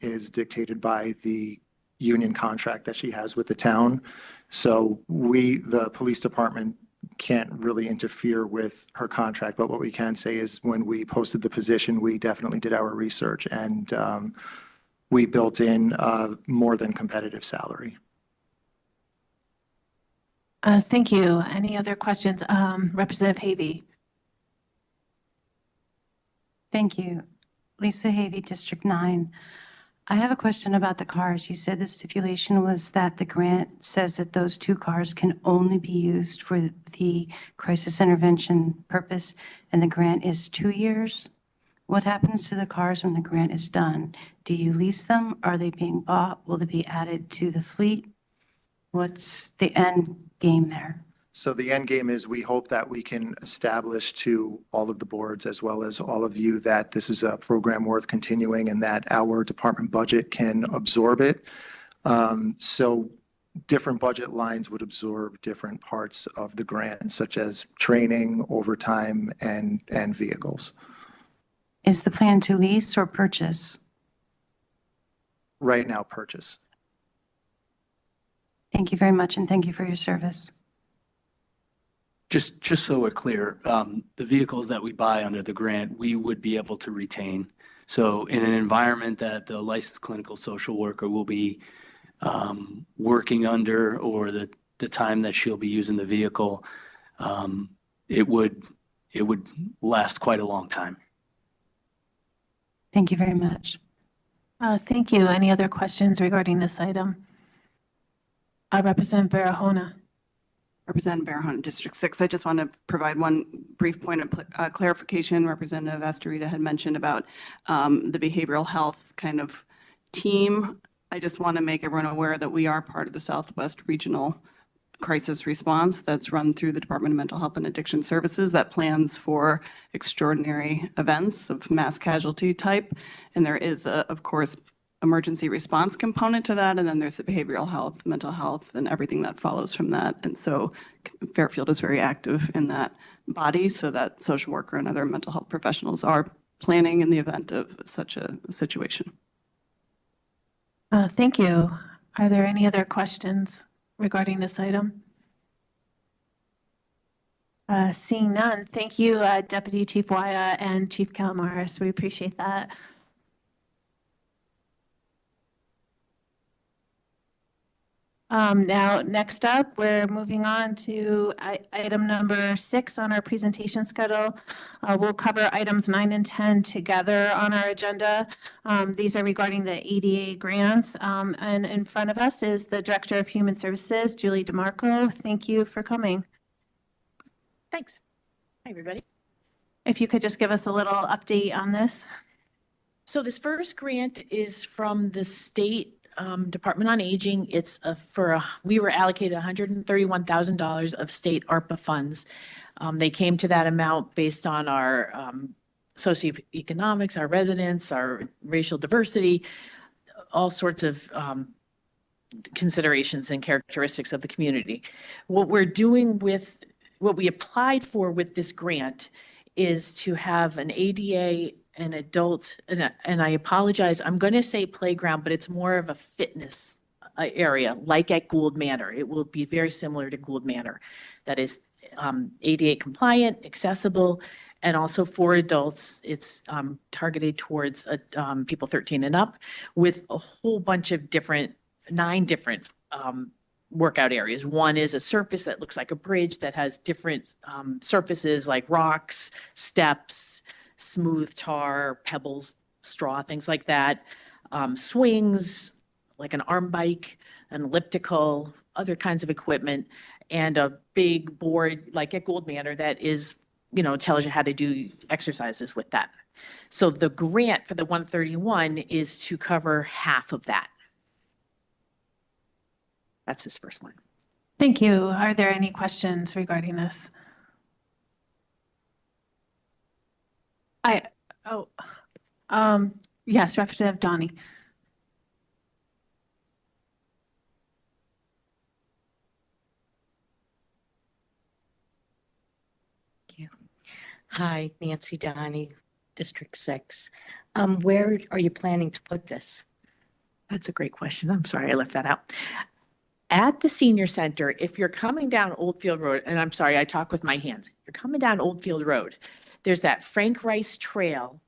is dictated by the union contract that she has with the town. So the police department can't really interfere with her contract, but what we can say is when we posted the position, we definitely did our research, and we built in more than competitive salary. Thank you. Any other questions? Representative Havey. Thank you. Lisa Havey, District 9. I have a question about the cars. You said the stipulation was that the grant says that those 2 cars can only be used for the crisis intervention purpose, and the grant is 2 years. What happens to the cars when the grant is done? Do you lease them? Are they being bought? Will they be added to the fleet? What's the end game there? So the end game is we hope that we can establish to all of the boards as well as all of you that this is a program worth continuing and that our department budget can absorb it. So different budget lines would absorb different parts of the grant, such as training, overtime, and vehicles. Is the plan to lease or purchase? Right now, purchase. Thank you very much, and thank you for your service. Just so we're clear, the vehicles that we buy under the grant, we would be able to retain. So in an environment that the licensed clinical social worker will be working under, or the time that she'll be using the vehicle, it would last quite a long time. Thank you very much. Thank you. Any other questions regarding this item? Representative Barahona. Representative Barahona, District 6. I just want to provide one brief point of clarification. Representative Astorita had mentioned about the behavioral health kind of team. I just want to make everyone aware that we are part of the Southwest Regional Crisis Response that's run through the Department of Mental Health and Addiction Services that plans for extraordinary events of mass casualty type. And there is, of course, emergency response component to that. And then there's the behavioral health, mental health, and everything that follows from that. And so Fairfield is very active in that body, so that social worker and other mental health professionals are planning in the event of such a situation. Thank you. Are there any other questions regarding this item? Seeing none, thank you, Deputy Chief Waya and Chief Calamaris. We appreciate that. Now, next up, we're moving on to item number 6 on our presentation schedule. We'll cover items 9 and 10 together on our agenda. These are regarding the ADA grants. And in front of us is the Director of Human Services, Julie DeMarco. Thank you for coming. Thanks. Hi, everybody. If you could just give us a little update on this. So this first grant is from the state Department on Aging. It's we were allocated $131,000 of state ARPA funds. They came to that amount based on our socioeconomics, our residents, our racial diversity, all sorts of considerations and characteristics of the community. What we applied for with this grant is to have an ADA, an adult, and I apologize, I'm going to say playground, but it's more of a fitness area, like at Gould Manor. It will be very similar to Gould Manor. That is ADA compliant, accessible, and also for adults, it's targeted towards people 13 and up, with a whole bunch of 9 different workout areas. One is a surface that looks like a bridge that has different surfaces like rocks, steps, smooth tar, pebbles, straw, things like that. Swings, like an arm bike, an elliptical, other kinds of equipment, and a big board like at Gould Manor that is, tells you how to do exercises with that. So the grant for the 131 is to cover half of that. That's his first one. Thank you. Are there any questions regarding this? Yes, Representative Donnie. Thank you. Hi, Nancy Donnie, District 6. Where are you planning to put this? That's a great question. I'm sorry, I left that out. At the senior center, if you're coming down Oldfield Road, and I'm sorry, I talk with my hands. You're coming down Oldfield Road. There's that Frank Rice Trail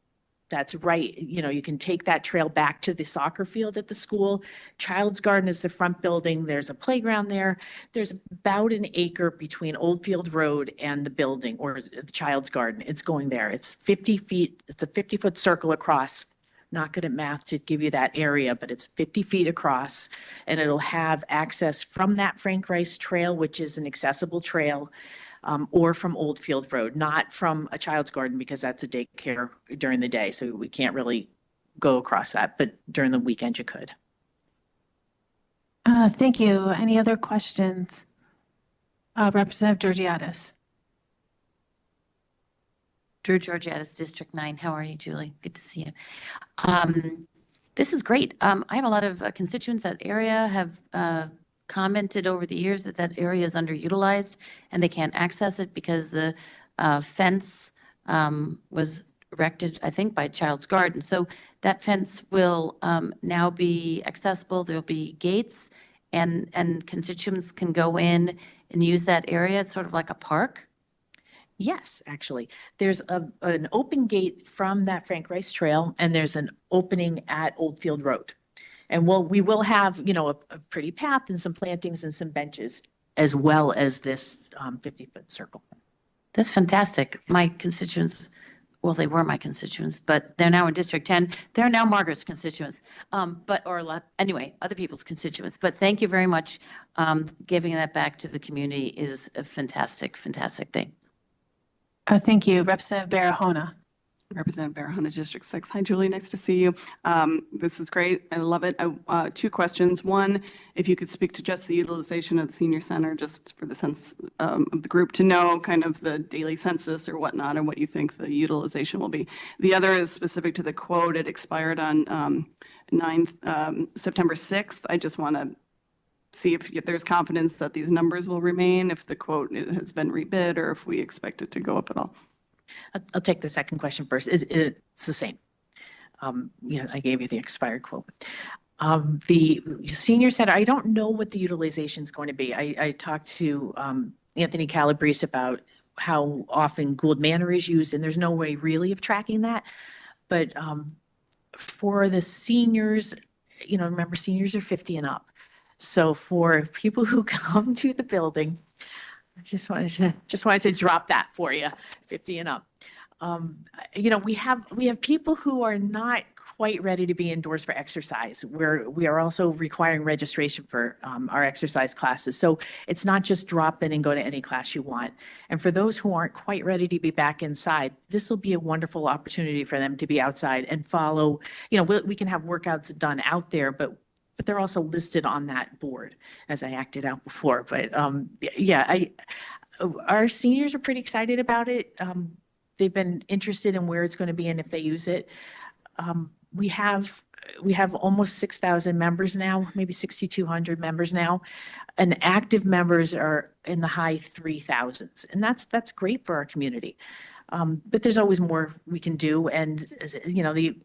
that's right. You can take that trail back to the soccer field at the school. Child's Garden is the front building. There's a playground there. There's about an acre between Oldfield Road and the building, or the Child's Garden. It's going there. It's 50 feet. It's a 50-foot circle across. Not good at math to give you that area, but it's 50 feet across, and it'll have access from that Frank Rice Trail, which is an accessible trail, or from Oldfield Road, not from a Child's Garden, because that's a daycare during the day, so we can't really go across that, but during the weekend you could. Thank you. Any other questions? Representative Georgiadis. Drew Georgiadis, District 9. How are you, Julie? Good to see you. This is great. I have a lot of constituents that area have commented over the years that that area is underutilized and they can't access it because the fence was erected, I think, by Child's Garden. So that fence will now be accessible. There'll be gates and constituents can go in and use that area? It's sort of like a park? Yes, actually. There's an open gate from that Frank Rice Trail, and there's an opening at Oldfield Road. And we will have, you know, a pretty path and some plantings and some benches, as well as this 50-foot circle. That's fantastic. My constituents, well, they were my constituents, but they're now in District 10. They're now Margaret's constituents, anyway, other people's constituents. But thank you very much. Giving that back to the community is a fantastic, fantastic thing. Thank you. Representative Barahona. Representative Barahona, District 6. Hi, Julie. Nice to see you. This is great. I love it. Two questions. One, if you could speak to just the utilization of the senior center, just for the sense of the group to know kind of the daily census or whatnot and what you think the utilization will be. The other is specific to the quote. It expired on September 6th. I just want to see if there's confidence that these numbers will remain, if the quote has been rebid, or if we expect it to go up at all. I'll take the second question first. It's the same. You know, I gave you the expired quote. The senior center, I don't know what the utilization is going to be. I talked to Anthony Calabrese about how often Gould Manor is used, and there's no way really of tracking that. But for the seniors, you know, remember seniors are 50 and up. So for people who come to the building, I just wanted to drop that for you, 50 and up. You know, we have people who are not quite ready to be indoors for exercise. We are also requiring registration for our exercise classes. So it's not just drop in and go to any class you want. And for those who aren't quite ready to be back inside, this will be a wonderful opportunity for them to be outside and follow. You know, we can have workouts done out there, but they're also listed on that board, as I acted out before. But yeah, our seniors are pretty excited about it. They've been interested in where it's going to be and if they use it. We have almost 6,000 members now, maybe 6,200 members now, and active members are in the high 3,000s, and that's great for our community. But there's always more we can do, and you know, the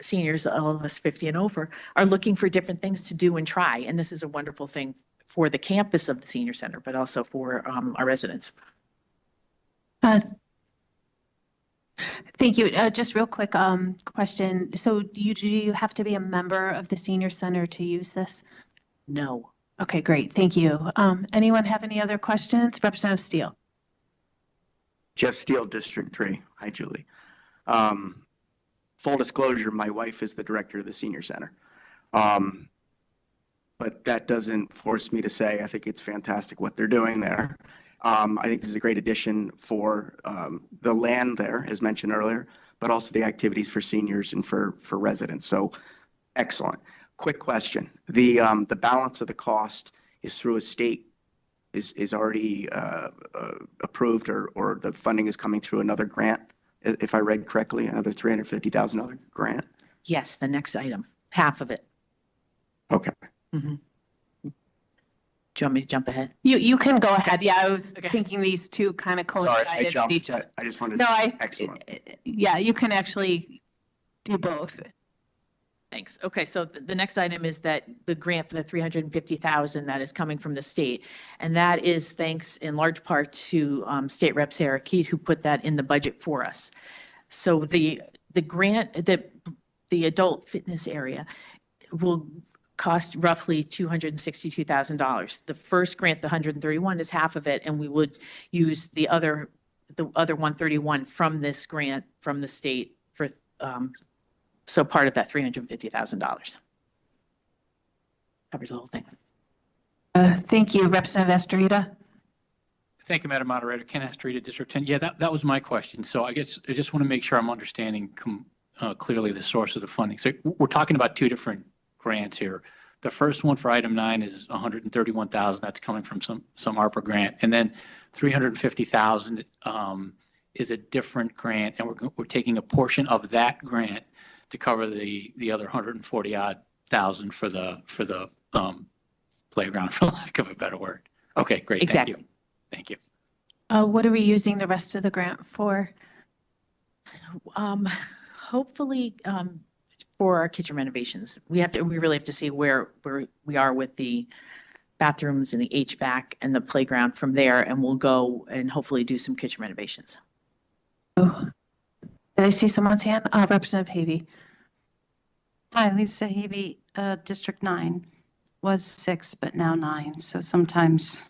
seniors, all of us 50 and over, are looking for different things to do and try. And this is a wonderful thing for the campus of the senior center, but also for our residents. Thank you. Just real quick question. So do you have to be a member of the senior center to use this? No. Okay, great. Thank you. Anyone have any other questions? Representative Steele. Jeff Steele, District 3. Hi, Julie. Full disclosure, my wife is the director of the senior center. But that doesn't force me to say I think it's fantastic what they're doing there. I think this is a great addition for the land there, as mentioned earlier, but also the activities for seniors and for residents. So excellent. Quick question. The balance of the cost is through a state is already approved, or the funding is coming through another grant, if I read correctly, another $350,000 grant? Yes, the next item, half of it. Okay. Mm-hmm. Do you want me to jump ahead? You can go ahead. Yeah, I was thinking these two kind of coincided. Sorry, I jumped. I just wanted to say excellent. Yeah, you can actually do both. Thanks. Okay, so the next item is that the grant for the $350,000 that is coming from the state. And that is thanks in large part to State Rep Sarah Keat, who put that in the budget for us. So the grant, the adult fitness area will cost roughly $262,000. The first grant, the 131, is half of it, and we would use the other 131 from this grant from the state for so part of that $350,000 covers the whole thing. Thank you, Representative Estorita. Thank you, Madam Moderator. Ken Estorita, District 10. Yeah, that was my question. So I just want to make sure I'm understanding clearly the source of the funding. So we're talking about two different grants here. The first one for item 9 is $131,000. That's coming from some ARPA grant, and then $350,000 is a different grant, and we're taking a portion of that grant to cover the other $140,000 for the playground, for lack of a better word. Okay, great. Exactly. Thank you. What are we using the rest of the grant for? Hopefully for our kitchen renovations. We really have to see where we are with the bathrooms and the HVAC and the playground from there, and we'll go and hopefully do some kitchen renovations. Did I see someone's hand? Representative Havey. Hi, Lisa Havey, District 9 was 6, but now 9, so sometimes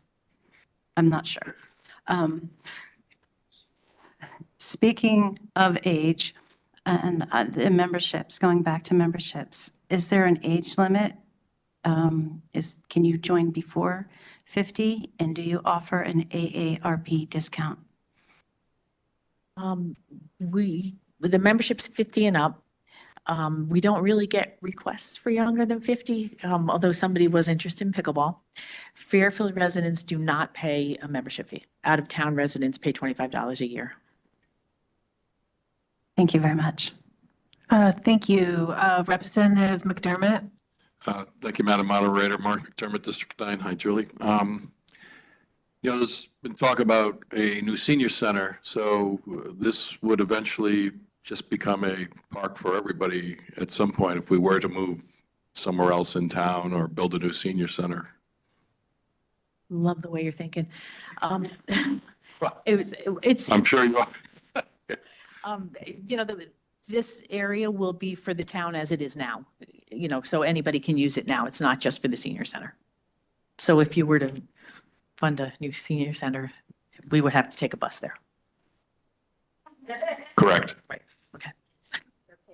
I'm not sure. Speaking of age and the memberships, going back to memberships, is there an age limit? Can you join before 50? And do you offer an AARP discount? The membership's 50 and up. We don't really get requests for younger than 50, although somebody was interested in pickleball. Fairfield residents do not pay a membership fee. Out-of-town residents pay $25 a year. Thank you very much. Thank you. Representative McDermott. Thank you, Madam Moderator. Mark McDermott, District 9. Hi, Julie. There's been talk about a new senior center, so this would eventually just become a park for everybody at some point if we were to move somewhere else in town or build a new senior center. Love the way you're thinking. It's. I'm sure you are. This area will be for the town as it is now, so anybody can use it now. It's not just for the senior center. So if you were to fund a new senior center, we would have to take a bus there. Correct. Right. Okay.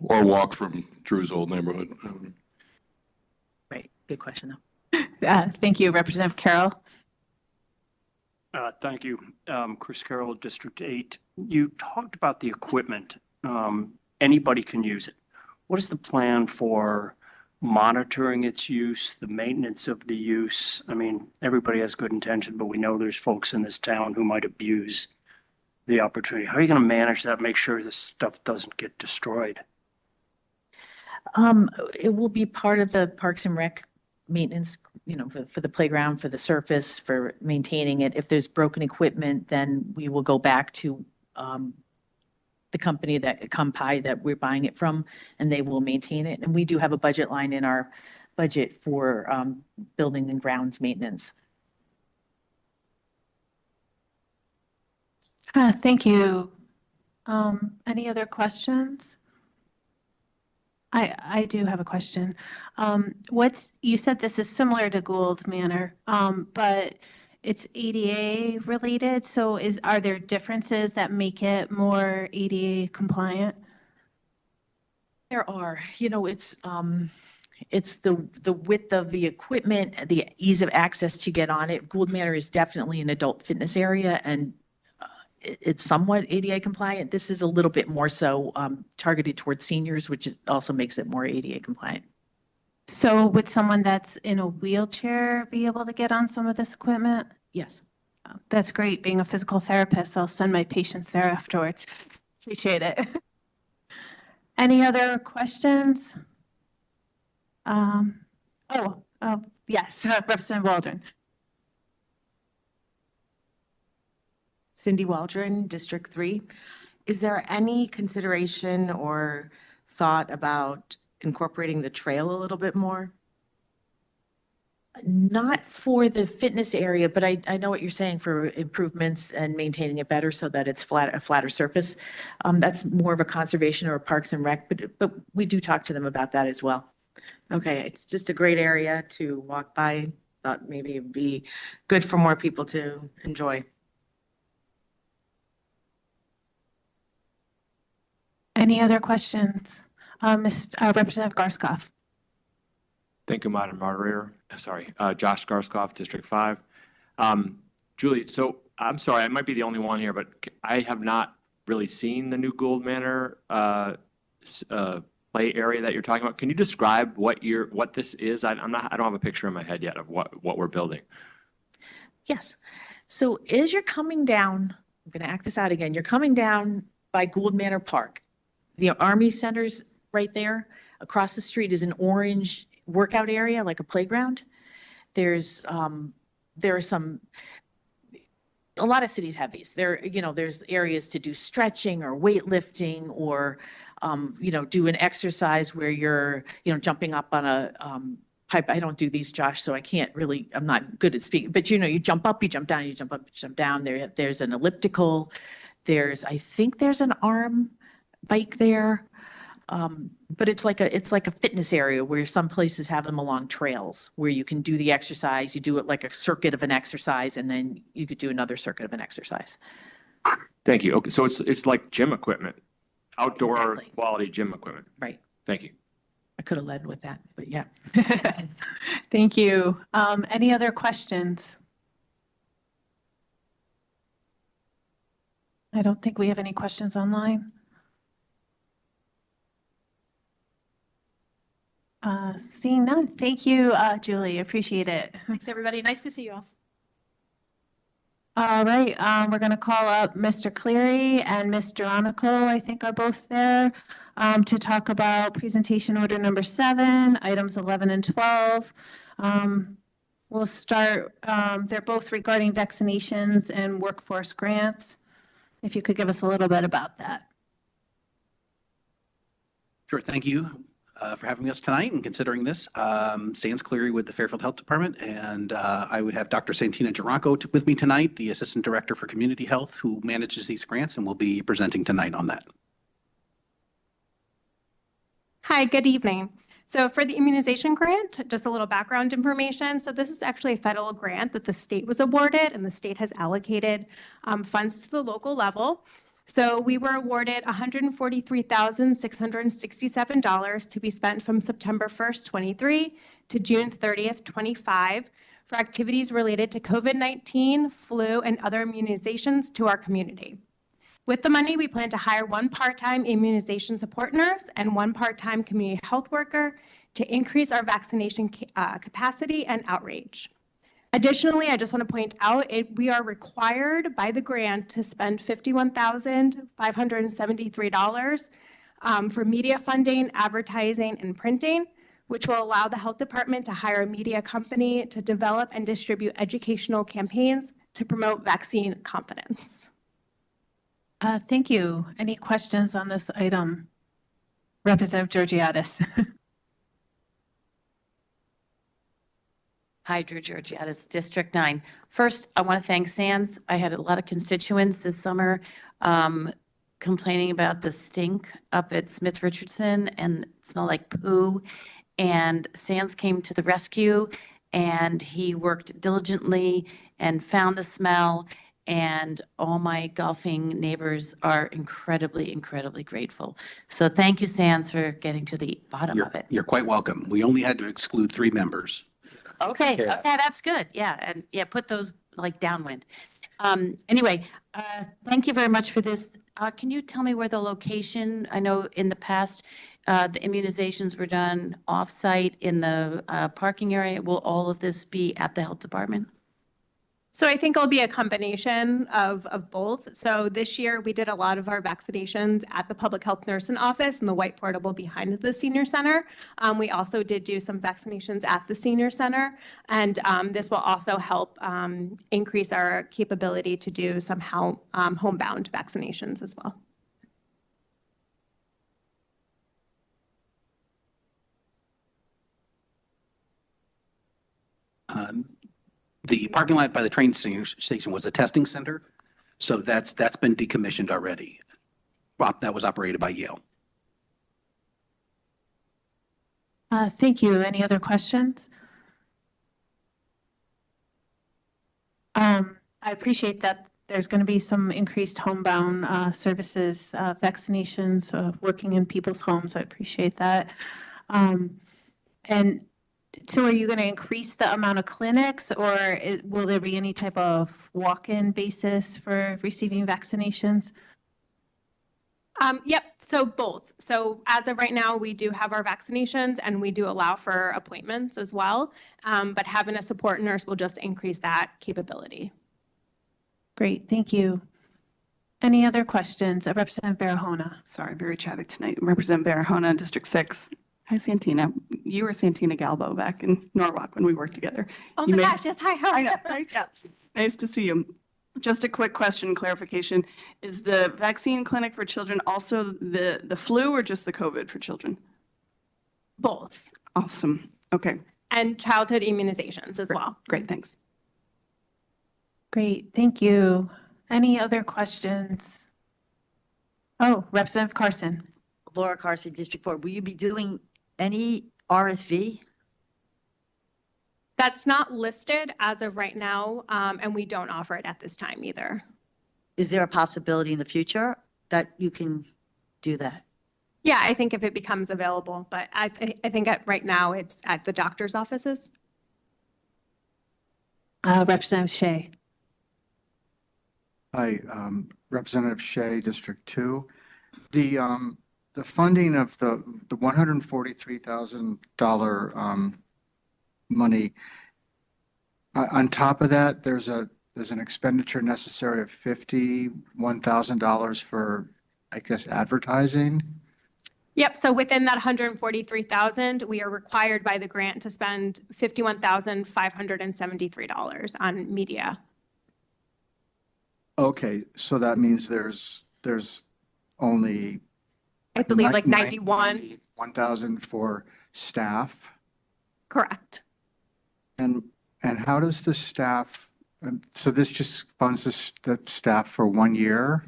Or walk from Drew's old neighborhood. Right. Good question, though. Thank you, Representative Carroll. Thank you. Chris Carroll, District 8. You talked about the equipment. Anybody can use it. What is the plan for monitoring its use, the maintenance of the use? I mean, everybody has good intention, but we know there's folks in this town who might abuse the opportunity. How are you going to manage that, make sure this stuff doesn't get destroyed? It will be part of the Parks and Rec maintenance, for the playground, for the surface, for maintaining it. If there's broken equipment, then we will go back to the company Compi that we're buying it from, and they will maintain it. And we do have a budget line in our budget for building and grounds maintenance. Thank you. Any other questions? I do have a question. You said this is similar to Gould Manor, but it's ADA related. So are there differences that make it more ADA compliant? There are, it's the width of the equipment, the ease of access to get on it. Gould Manor is definitely an adult fitness area, and it's somewhat ADA compliant. This is a little bit more so targeted towards seniors, which also makes it more ADA compliant. So would someone that's in a wheelchair be able to get on some of this equipment? Yes. Oh, that's great. Being a physical therapist, I'll send my patients there afterwards. Appreciate it. Any other questions? Yes, Representative Waldron. Cindy Waldron, District 3. Is there any consideration or thought about incorporating the trail a little bit more? Not for the fitness area, but I know what you're saying for improvements and maintaining it better so that it's a flatter surface. That's more of a conservation or a Parks and Rec, but we do talk to them about that as well. Okay, it's just a great area to walk by. Thought maybe it'd be good for more people to enjoy. Any other questions? Representative Garskoff. Thank you, Madam Moderator. Sorry, Josh Garskoff, District 5. Julie, so I'm sorry, I might be the only one here, but I have not really seen the new Gould Manor play area that you're talking about. Can you describe what this is? I don't have a picture in my head yet of what we're building. Yes. So as you're coming down, I'm going to act this out again. You're coming down by Gould Manor Park. The Army Center's right there. Across the street is an orange workout area, like a playground. There are some a lot of cities have these. There, you know, there's areas to do stretching or weightlifting or, you know, do an exercise where you're, you know, jumping up on a pipe. I don't do these, Josh, so I can't really, I'm not good at speaking, but you know, you jump up, you jump down, you jump up, you jump down. There's an elliptical. I think there's an arm bike there. But it's like a fitness area where some places have them along trails where you can do the exercise. You do it like a circuit of an exercise, and then you could do another circuit of an exercise. Thank you. Okay, so it's like gym equipment, outdoor Exactly. quality gym equipment. Right. Thank you. I could have led with that, but yeah. Thank you. Any other questions? I don't think we have any questions online. Seeing none. Thank you, Julie. Appreciate it. Thanks, everybody. Nice to see you all. All right, we're going to call up Mr. Cleary and Ms. Geronico, I think are both there, to talk about presentation order number 7, items 11 and 12. We'll start, they're both regarding vaccinations and workforce grants. If you could give us a little bit about that. Sure, thank you for having us tonight and considering this. Sans Cleary with the Fairfield Health Department, and I would have Dr. Santina Geronco with me tonight, the Assistant Director for Community Health, who manages these grants and will be presenting tonight on that. Hi, good evening. So for the immunization grant, just a little background information. So this is actually a federal grant that the state was awarded, and the state has allocated funds to the local level. So we were awarded $143,667 to be spent from September 1st, 23 to June 30th, 25 for activities related to COVID-19, flu, and other immunizations to our community. With the money, we plan to hire 1 part-time immunization support nurse and 1 part-time community health worker to increase our vaccination capacity and outreach. Additionally, I just want to point out, we are required by the grant to spend $51,573 for media funding, advertising, and printing, which will allow the health department to hire a media company to develop and distribute educational campaigns to promote vaccine confidence. Thank you. Any questions on this item? Representative Georgiadis. Hi, Drew Georgiadis, District 9. First, I want to thank SANS. I had a lot of constituents this summer complaining about the stink up at Smith Richardson and it smelled like poo. And SANS came to the rescue and he worked diligently and found the smell. And all my golfing neighbors are incredibly, incredibly grateful. So thank you, SANS, for getting to the bottom of it. You're quite welcome. We only had to exclude 3 members. Okay, Yeah. okay, that's good. Yeah, and yeah, put those like downwind. Anyway, thank you very much for this. Can you tell me where the location, I know in the past, the immunizations were done off-site in the parking area. Will all of this be at the health department? So I think it'll be a combination of both. So this year, we did a lot of our vaccinations at the public health nursing office in the white portable behind the senior center. We also did do some vaccinations at the senior center. And this will also help increase our capability to do some homebound vaccinations as well. The parking lot by the train station was a testing center, so that's been decommissioned already. That was operated by Yale. Thank you. Any other questions? I appreciate that there's going to be some increased homebound services, vaccinations, working in people's homes. I appreciate that. And so are you going to increase the amount of clinics, or will there be any type of walk-in basis for receiving vaccinations? Yep, so both. So as of right now, we do have our vaccinations and we do allow for appointments as well. But having a support nurse will just increase that capability. Great, thank you. Any other questions? Representative Barahona. Sorry, very chatty tonight. Representative Barahona, District 6. Hi, Santina. You were Santina Galbo back in Norwalk when we worked together. Oh You my may- gosh, yes, hi, how are I you? know, right? Yeah. Nice to see you. Just a quick question, clarification. Is the vaccine clinic for children also the flu or just the COVID for children? Both. Awesome. Okay. And childhood immunizations as well. Great, thanks. Great, thank you. Any other questions? Oh, Representative Carson. Laura Carson, District 4. Will you be doing any RSV? That's not listed as of right now, and we don't offer it at this time either. Is there a possibility in the future that you can do that? Yeah, I think if it becomes available, but I think right now it's at the doctor's offices. Representative Shea. Hi, Representative Shea, District 2. The funding of the $143,000 money, on top of that, there's an expenditure necessary of $51,000 for, I guess, advertising. Yep, so within that 143,000, we are required by the grant to spend $51,573 on media. Okay, so that means there's only, I believe like 91. 1,000 for staff. Correct. And how does the staff, so this just funds the staff for 1 year?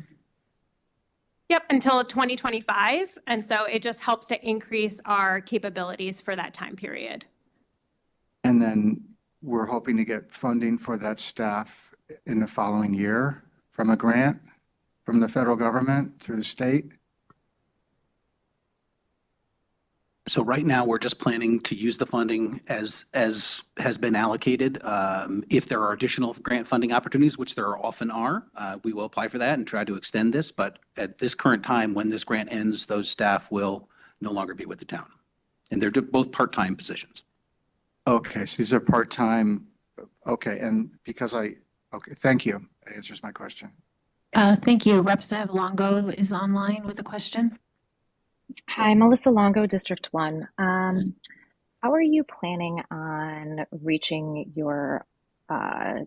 Yep, until 2025. And so it just helps to increase our capabilities for that time period. And then we're hoping to get funding for that staff in the following year from a grant from the federal government through the state? So right now, we're just planning to use the funding as has been allocated. If there are additional grant funding opportunities, which there often are, we will apply for that and try to extend this. But at this current time, when this grant ends, those staff will no longer be with the town. And they're both part-time positions. Okay, so these are part-time. Okay, and because okay, thank you. That answers my question. Thank you. Representative Longo is online with a question. Hi, Melissa Longo, District 1. How are you planning on reaching your, I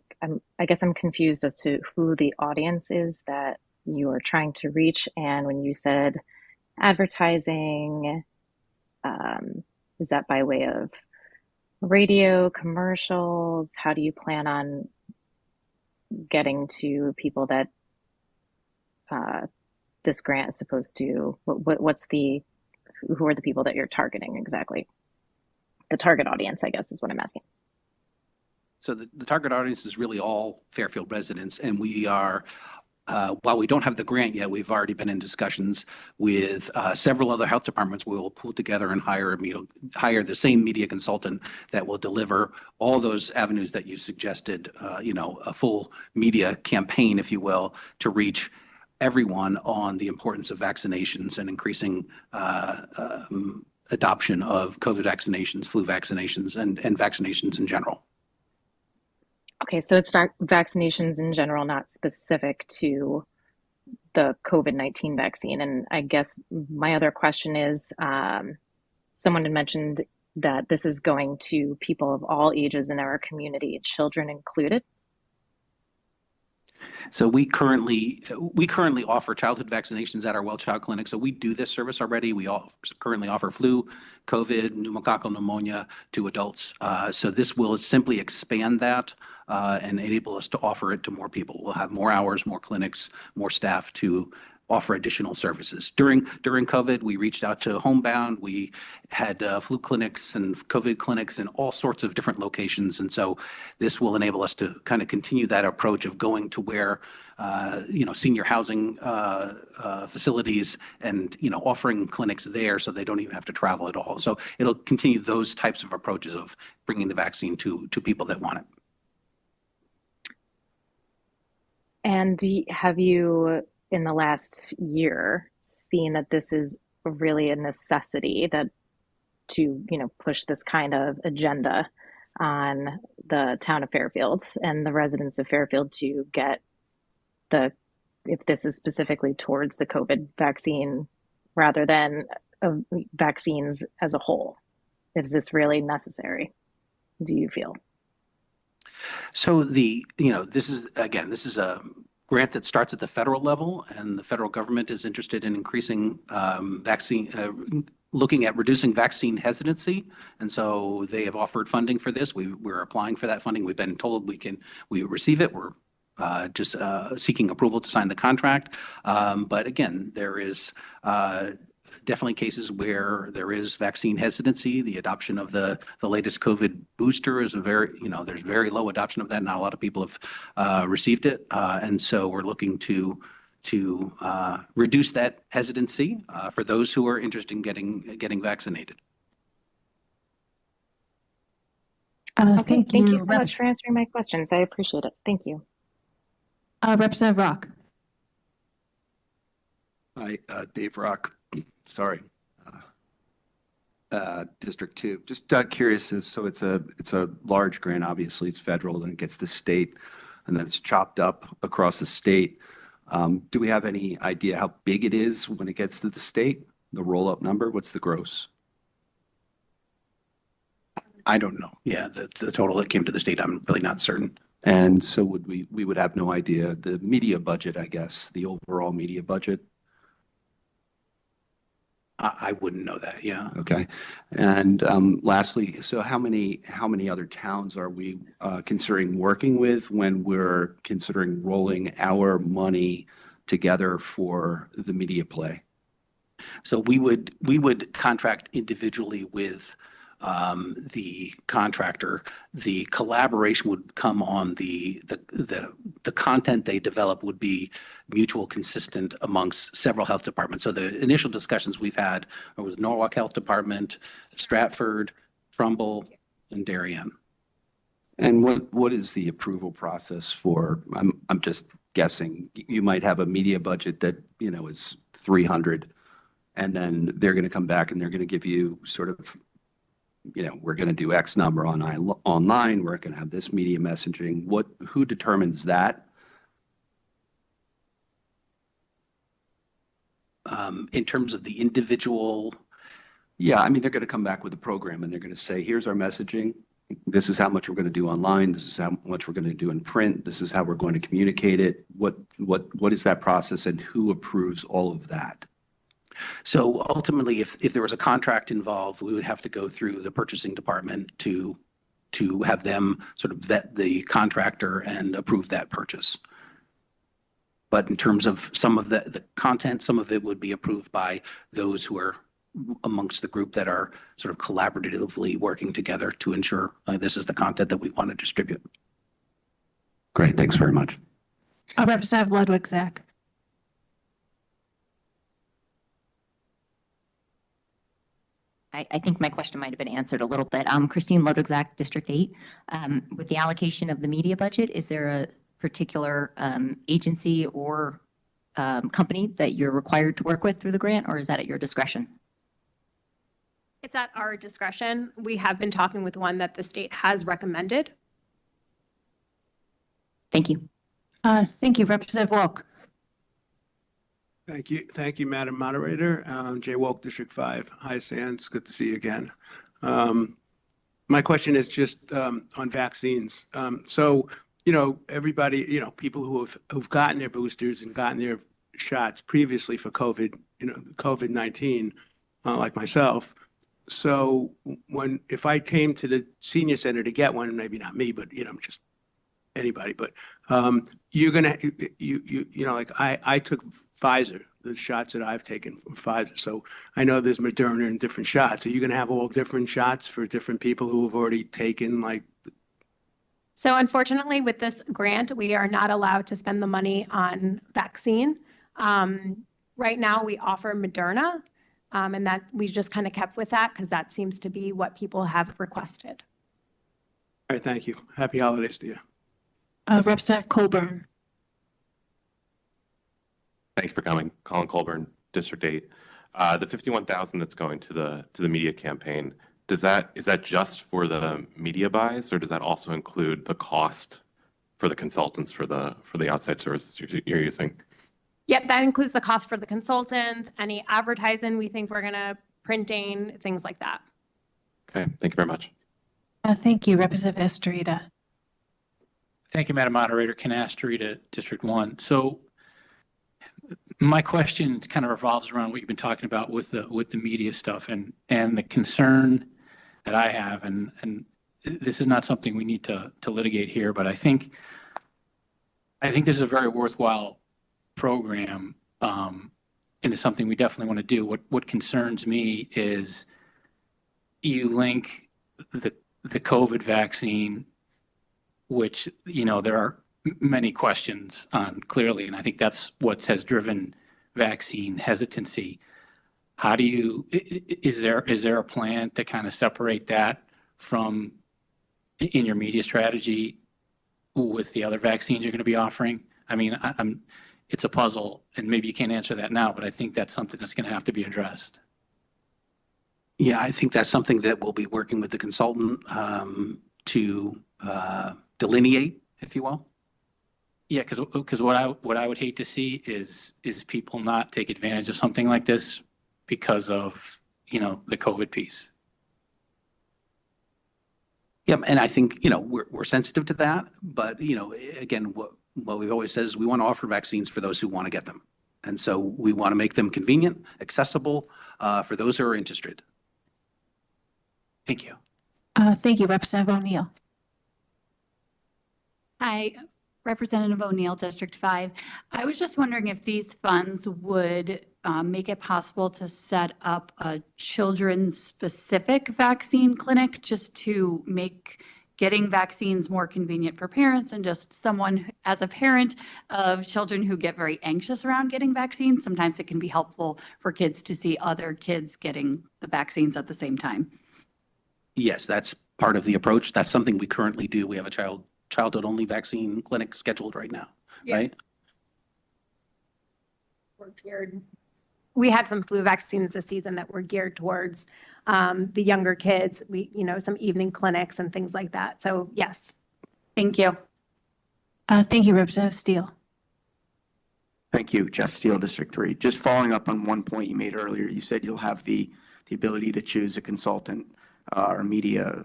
guess I'm confused as to who the audience is that you are trying to reach. And when you said advertising, is that by way of radio, commercials? How do you plan on getting to people that this grant is supposed to, who are the people that you're targeting exactly? The target audience, I guess, is what I'm asking. So the target audience is really all Fairfield residents, and we are, while we don't have the grant yet, we've already been in discussions with several other health departments. We will pull together and hire the same media consultant that will deliver all those avenues that you suggested, a full media campaign, if you will, to reach everyone on the importance of vaccinations and increasing adoption of COVID vaccinations, flu vaccinations, and vaccinations in general. Okay, so it's vaccinations in general, not specific to the COVID-19 vaccine. And I guess my other question is, someone had mentioned that this is going to people of all ages in our community, children included. So we currently offer childhood vaccinations at our Well Child Clinic. So we do this service already. We currently offer flu, COVID, pneumococcal pneumonia to adults. So this will simply expand that and enable us to offer it to more people. We'll have more hours, more clinics, more staff to offer additional services. During COVID, we reached out to Homebound. We had flu clinics and COVID clinics in all sorts of different locations. And so this will enable us to kind of continue that approach of going to where, senior housing facilities and, offering clinics there so they don't even have to travel at all. So it'll continue those types of approaches of bringing the vaccine to people that want it. And have you, in the last year, seen that this is really a necessity that to, push this kind of agenda on the town of Fairfield and the residents of Fairfield to get if this is specifically towards the COVID vaccine rather than vaccines as a whole? Is this really necessary, do you feel? So this is a grant that starts at the federal level, and the federal government is interested in increasing looking at reducing vaccine hesitancy. And so they have offered funding for this. We're applying for that funding. We've been told we receive it. We're just seeking approval to sign the contract. But again, there is definitely cases where there is vaccine hesitancy. The adoption of the latest COVID booster is there's very low adoption of that. Not a lot of people have received it. And so we're looking to reduce that hesitancy for those who are interested in getting vaccinated. Thank you so much for answering my questions. I appreciate it. Thank you. Representative Rock. Hi, Dave Rock. Sorry. District 2. Just curious, so it's a large grant, obviously it's federal, then it gets to state, and then it's chopped up across the state. Do we have any idea how big it is when it gets to the state? The roll-up number, what's the gross? I don't know. Yeah, the total that came to the state, I'm really not certain. And so we would have no idea the media budget, I guess, the overall media budget? I wouldn't know that, yeah. Okay. And lastly, so how many other towns are we considering working with when we're considering rolling our money together for the media play? So we would contract individually with the contractor. The collaboration would come on the content they develop would be mutual consistent amongst several health departments. So the initial discussions we've had was Norwalk Health Department, Stratford, Trumbull, and Darien. And what is the approval process for, I'm just guessing, you might have a media budget that, is 300, and then they're going to come back and they're going to give you sort of, we're going to do X number on online, we're going to have this media messaging. Who determines that? In terms of the individual? Yeah, I mean, they're going to come back with a program and they're going to say, here's our messaging. This is how much we're going to do online. This is how much we're going to do in print. This is how we're going to communicate it. What is that process and who approves all of that? So ultimately, if there was a contract involved, we would have to go through the purchasing department to have them sort of vet the contractor and approve that purchase. But in terms of some of the content, some of it would be approved by those who are amongst the group that are sort of collaboratively working together to ensure this is the content that we want to distribute. Great, thanks very much. Representative Ludwig Zach. I think my question might have been answered a little bit. Christine Ludwig-Zach, District 8. With the allocation of the media budget, is there a particular agency or company that you're required to work with through the grant, or is that at your discretion? It's at our discretion. We have been talking with one that the state has recommended. Thank you. Thank you, Representative Walk. Thank you, Madam Moderator. Jay Wolk, District 5. Hi, Sands. Good to see you again. My question is just on vaccines. So, everybody, people who've gotten their boosters and gotten their shots previously for COVID-19, like myself. So if I came to the senior center to get one, maybe not me, but just anybody, but you're gonna like I took Pfizer, the shots that I've taken from Pfizer. So I know there's Moderna and different shots. Are you gonna have all different shots for different people who have already taken So unfortunately, with this grant, we are not allowed to spend the money on vaccine. Right now, we offer Moderna, and that we just kind of kept with that because that seems to be what people have requested. All right, thank you. Happy holidays to you. Representative Colburn. Thank you for coming. Colin Colburn, District 8. The 51,000 that's going to the media campaign, is that just for the media buys, or does that also include the cost for the consultants for the outside services you're using? Yep, that includes the cost for the consultants, any advertising we think we're gonna printing, things like that. Okay, thank you very much. Thank you, Representative Estrada. Thank you, Madam Moderator. Canastri, District 1. So my question kind of revolves around what you've been talking about with the media stuff and the concern that I have, and this is not something we need to litigate here, but I think this is a very worthwhile program, and it's something we definitely want to do. What concerns me is you link the COVID vaccine, which, there are many questions on clearly, and I think that's what has driven vaccine hesitancy. How do you, is there a plan to kind of separate that from in your media strategy with the other vaccines you're going to be offering? I mean, it's a puzzle, and maybe you can't answer that now, but I think that's something that's going to have to be addressed. Yeah, I think that's something that we'll be working with the consultant to delineate, if you will. Yeah, because what I would hate to see is people not take advantage of something like this because of, the COVID piece. Yeah, and I think, we're sensitive to that, but, again, what we've always said is we want to offer vaccines for those who want to get them. And so we want to make them convenient, accessible for those who are interested. Thank you. Thank you, Representative O'Neill. Hi, Representative O'Neill, District 5. I was just wondering if these funds would make it possible to set up a children's specific vaccine clinic just to make getting vaccines more convenient for parents and just someone as a parent of children who get very anxious around getting vaccines. Sometimes it can be helpful for kids to see other kids getting the vaccines at the same time. Yes, that's part of the approach. That's something we currently do. We have a childhood-only vaccine clinic scheduled right now, right? We're geared. We had some flu vaccines this season that were geared towards the younger kids. Some evening clinics and things like that. So yes. Thank you. Thank you, Representative Steele. Thank you, Jeff Steele, District 3. Just following up on one point you made earlier, you said you'll have the ability to choose a consultant or media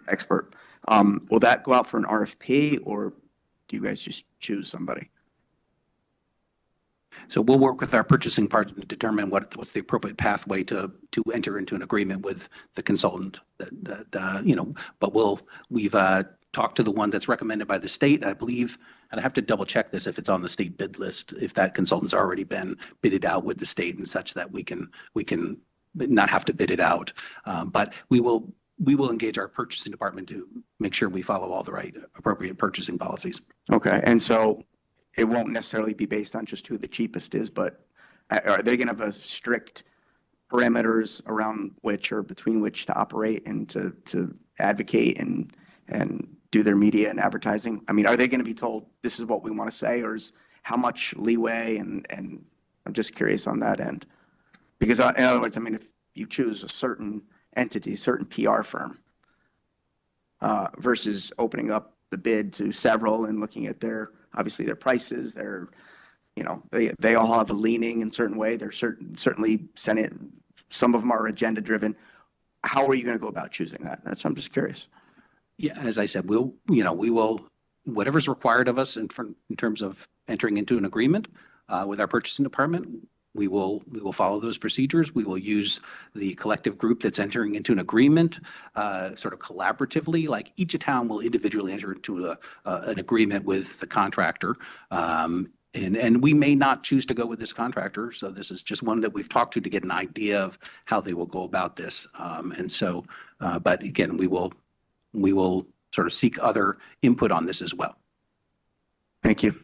expert. Will that go out for an RFP, or do you guys just choose somebody? So we'll work with our purchasing partner to determine what's the appropriate pathway to enter into an agreement with the consultant. But we've talked to the one that's recommended by the state. I believe, and I have to double check this if it's on the state bid list, if that consultant's already been bidded out with the state and such that we can not have to bid it out. But we will engage our purchasing department to make sure we follow all the right appropriate purchasing policies. Okay, and so it won't necessarily be based on just who the cheapest is, but are they going to have a strict parameters around which or between which to operate and to advocate and do their media and advertising? I mean, are they going to be told this is what we want to say, or is how much leeway? And I'm just curious on that end. Because in other words, I mean, if you choose a certain entity, a certain PR firm, versus opening up the bid to several and looking at obviously their prices, they all have a leaning in a certain way. They're certainly Senate, some of them are agenda driven. How are you going to go about choosing that? I'm just curious. Yeah, as I said, we will, whatever's required of us in terms of entering into an agreement with our purchasing department, we will follow those procedures. We will use the collective group that's entering into an agreement sort of collaboratively. Like each town will individually enter into an agreement with the contractor. And we may not choose to go with this contractor. So this is just one that we've talked to get an idea of how they will go about this. But again, we will sort of seek other input on this as well. Thank you.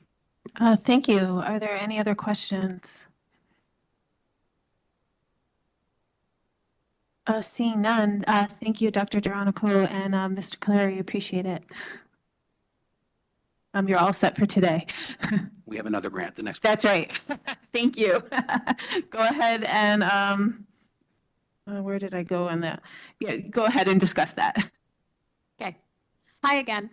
Thank you. Are there any other questions? Seeing none, thank you, Dr. Geronico and Mr. Clary. Appreciate it. You're all set for today. We have another grant, the next. That's right. Thank you. Go ahead and, where did I go on that? Yeah, go ahead and discuss that. Okay. Hi again.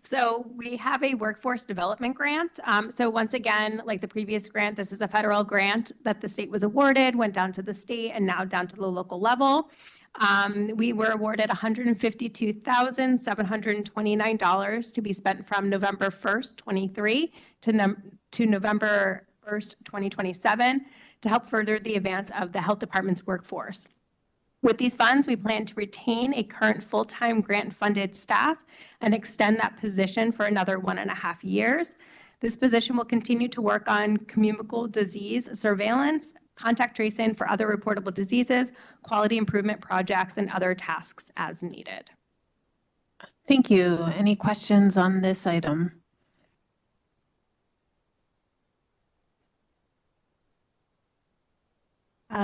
So we have a workforce development grant. So once again, like the previous grant, this is a federal grant that the state was awarded, went down to the state and now down to the local level. We were awarded $152,729 to be spent from November 1st, 23 to November 1st, 2027 to help further the advance of the health department's workforce. With these funds, we plan to retain a current full-time grant-funded staff and extend that position for another 1.5 years. This position will continue to work on communicable disease surveillance, contact tracing for other reportable diseases, quality improvement projects, and other tasks as needed. Thank you. Any questions on this item?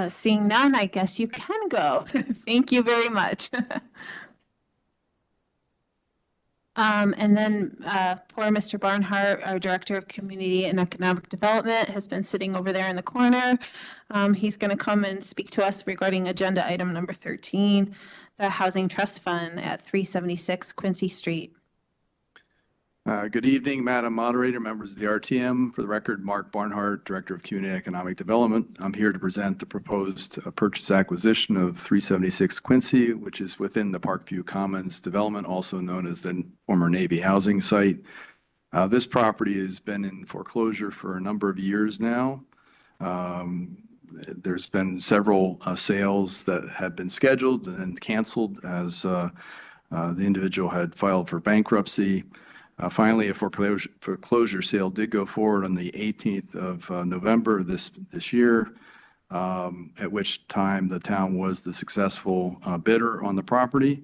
Seeing none, I guess you can go. Thank you very much. And then poor Mr. Barnhart, our Director of Community and Economic Development, has been sitting over there in the corner. He's going to come and speak to us regarding agenda item number 13, the Housing Trust Fund at 376 Quincy Street. Good evening, Madam Moderator, members of the RTM. For the record, Mark Barnhart, Director of Community and Economic Development. I'm here to present the proposed purchase acquisition of 376 Quincy, which is within the Parkview Commons development, also known as the former Navy housing site. This property has been in foreclosure for a number of years now. There's been several sales that have been scheduled and canceled as the individual had filed for bankruptcy. Finally, a foreclosure sale did go forward on the 18th of November this year, at which time the town was the successful bidder on the property.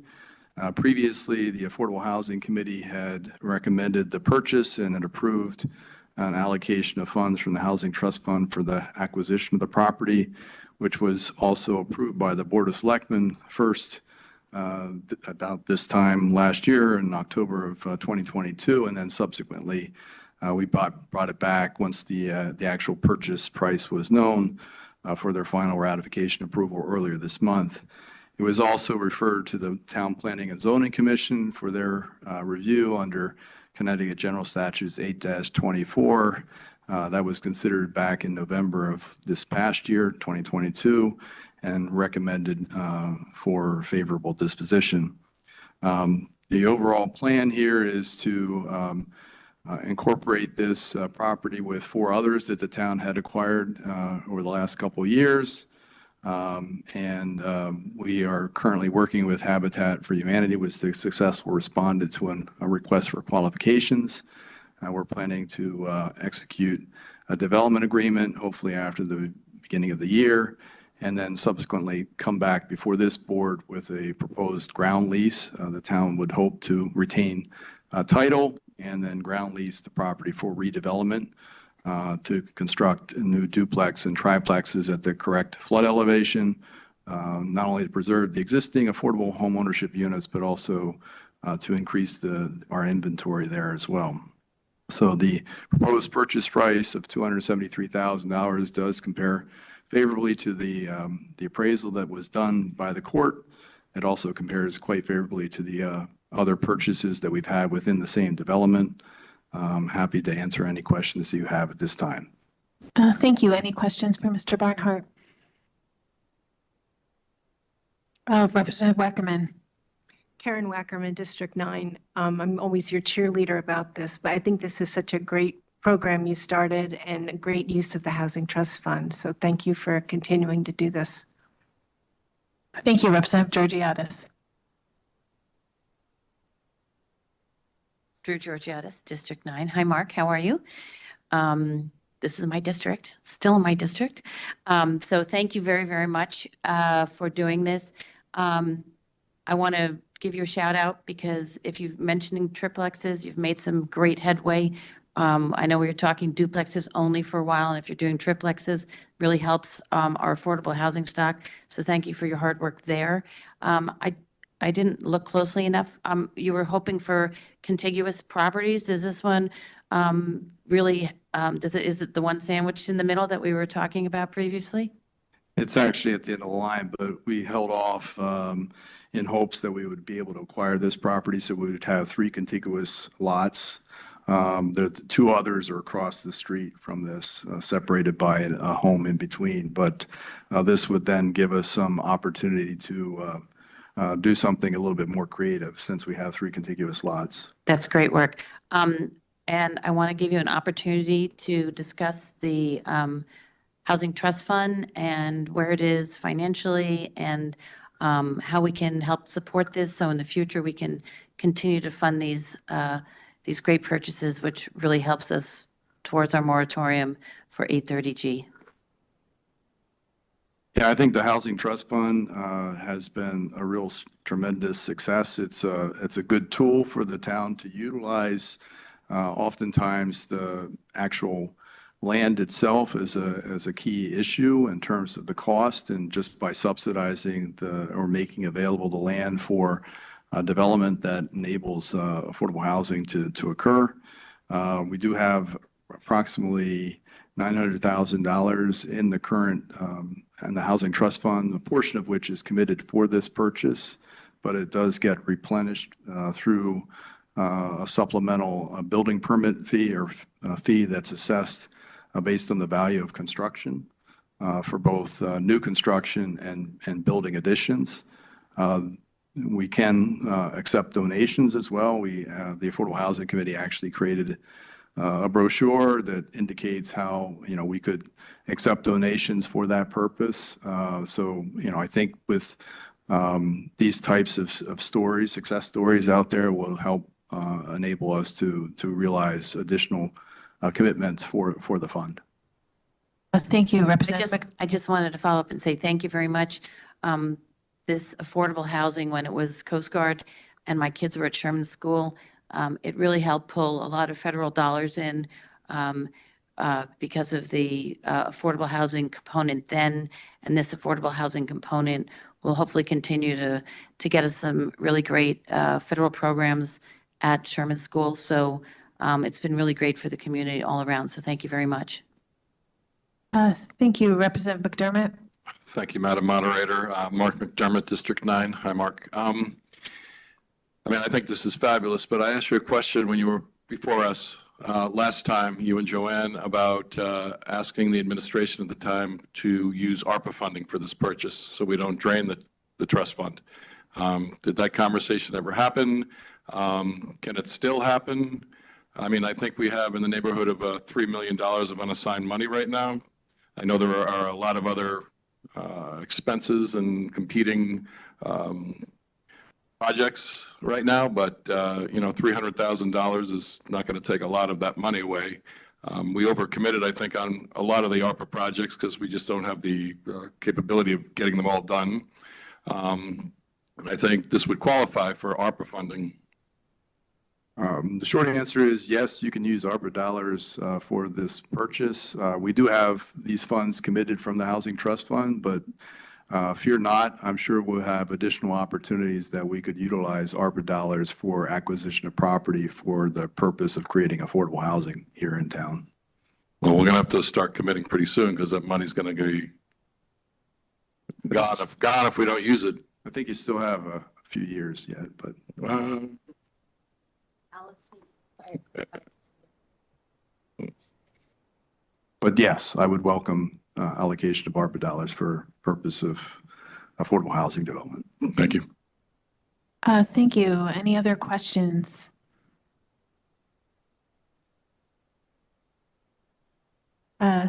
Previously, the Affordable Housing Committee had recommended the purchase and had approved an allocation of funds from the Housing Trust Fund for the acquisition of the property, which was also approved by the Board of Selectmen first about this time last year in October of 2022, and then subsequently we brought it back once the actual purchase price was known for their final ratification approval earlier this month. It was also referred to the Town Planning and Zoning Commission for their review under Connecticut General Statutes 8-24. That was considered back in November of this past year, 2022, and recommended for favorable disposition. The overall plan here is to incorporate this property with 4 others that the town had acquired over the last couple of years. We are currently working with Habitat for Humanity, which the successful responded to a request for qualifications. We're planning to execute a development agreement, hopefully after the beginning of the year, and then subsequently come back before this board with a proposed ground lease. The town would hope to retain title and then ground lease the property for redevelopment to construct new duplex and triplexes at the correct flood elevation, not only to preserve the existing affordable homeownership units, but also to increase our inventory there as well. So the proposed purchase price of $273,000 does compare favorably to the appraisal that was done by the court. It also compares quite favorably to the other purchases that we've had within the same development. I'm happy to answer any questions that you have at this time. Thank you. Any questions for Mr. Barnhart? Representative Wackerman. Karen Wackerman, District 9. I'm always your cheerleader about this, but I think this is such a great program you started and a great use of the Housing Trust Fund. So thank you for continuing to do this. Thank you, Representative Georgiadis. Drew Georgiadis, District 9. Hi, Mark. How are you? This is my district, still in my district. So thank you very, very much for doing this. I want to give you a shout out because if you're mentioning triplexes, you've made some great headway. I know we were talking duplexes only for a while, and if you're doing triplexes, really helps our affordable housing stock. So thank you for your hard work there. I didn't look closely enough. You were hoping for contiguous properties. Does this one really, is it the one sandwiched in the middle that we were talking about previously? It's actually at the end of the line, but we held off in hopes that we would be able to acquire this property, so we would have 3 contiguous lots. The 2 others are across the street from this, separated by a home in between. But this would then give us some opportunity to do something a little bit more creative since we have 3 contiguous lots. That's great work. And I want to give you an opportunity to discuss the Housing Trust Fund and where it is financially and how we can help support this. So in the future, we can continue to fund these great purchases, which really helps us towards our moratorium for 830G. Yeah, I think the Housing Trust Fund has been a real tremendous success. It's a good tool for the town to utilize. Oftentimes, the actual land itself is a key issue in terms of the cost, and just by subsidizing or making available the land for development that enables affordable housing to occur. We do have approximately $900,000 in the current and the Housing Trust Fund, a portion of which is committed for this purchase, but it does get replenished through a supplemental building permit fee or fee that's assessed based on the value of construction for both new construction and building additions. We can accept donations as well. The Affordable Housing Committee actually created a brochure that indicates how, we could accept donations for that purpose. So, I think with these types of stories, success stories out there will help enable us to realize additional commitments for the fund. Thank you, Representative. I just wanted to follow up and say thank you very much. This affordable housing, when it was Coast Guard and my kids were at Sherman School, it really helped pull a lot of federal dollars in because of the affordable housing component then, and this affordable housing component will hopefully continue to get us some really great federal programs at Sherman School. So it's been really great for the community all around. So thank you very much. Thank you, Representative McDermott. Thank you, Madam Moderator. Mark McDermott, District 9. Hi, Mark. I think this is fabulous, but I asked you a question when you were before us last time, you and Joanne, about asking the administration at the time to use ARPA funding for this purchase so we don't drain the trust fund. Did that conversation ever happen? Can it still happen? I think we have in the neighborhood of $3 million of unassigned money right now. I know there are a lot of other expenses and competing projects right now, but $300,000 is not going to take a lot of that money away. We overcommitted, I think, on a lot of the ARPA projects because we just don't have the capability of getting them all done. And I think this would qualify for ARPA funding. The short answer is yes, you can use ARPA dollars for this purchase. We do have these funds committed from the Housing Trust Fund, but fear not, I'm sure we'll have additional opportunities that we could utilize ARPA dollars for acquisition of property for the purpose of creating affordable housing here in town. Well, we're going to have to start committing pretty soon because that money's going to be gone if we don't use it. I think you still have a few years yet, but. But yes, I would welcome allocation of ARPA dollars for purpose of affordable housing development. Thank you. Thank you. Any other questions?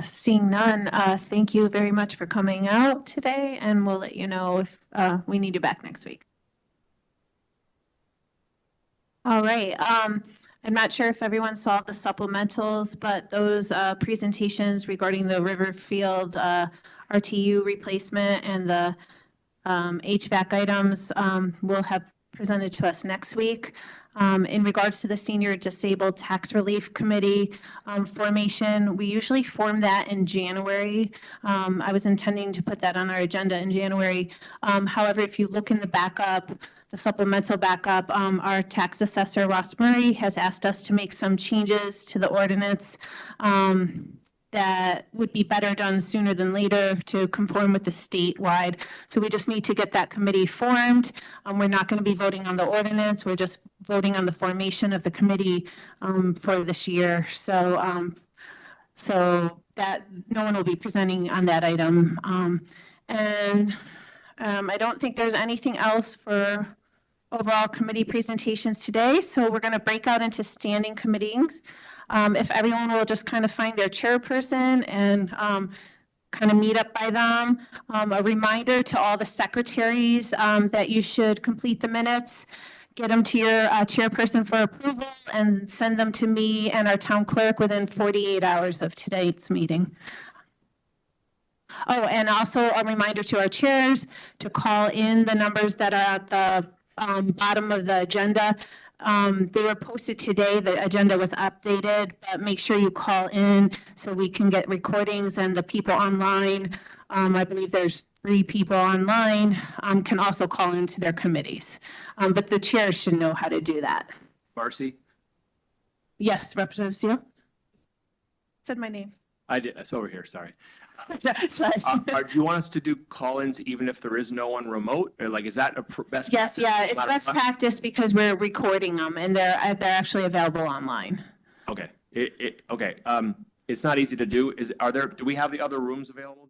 Seeing none, thank you very much for coming out today, and we'll let you know if we need you back next week. All right. I'm not sure if everyone saw the supplementals, but those presentations regarding the Riverfield RTU replacement and the HVAC items will have presented to us next week. In regards to the Senior Disabled Tax Relief Committee formation, we usually form that in January. I was intending to put that on our agenda in January. However, if you look in the backup, the supplemental backup, our tax assessor, Ross Murray, has asked us to make some changes to the ordinance that would be better done sooner than later to conform with the statewide. So we just need to get that committee formed. We're not going to be voting on the ordinance. We're just voting on the formation of the committee for this year. So that no one will be presenting on that item. And I don't think there's anything else for overall committee presentations today, so we're going to break out into standing committees. If everyone will just kind of find their chairperson and kind of meet up by them. A reminder to all the secretaries that you should complete the minutes, get them to your chairperson for approval, and send them to me and our town clerk within 48 hours of today's meeting. Oh, and also a reminder to our chairs to call in the numbers that are at the bottom of the agenda. They were posted today, the agenda was updated, but make sure you call in so we can get recordings, and the people online, I believe there's 3 people online, can also call into their committees. But the chairs should know how to do that. Marcy? Yes, Representative Steele? Said my name. I did, it's over here, sorry. Sorry. Do you want us to do call-ins even if there is no one remote? Or like, is that a best? Yes, practice? yeah, it's Not a- best practice because we're recording them and they're actually available online. Okay, okay. It's not easy to do. Do we have the other rooms available?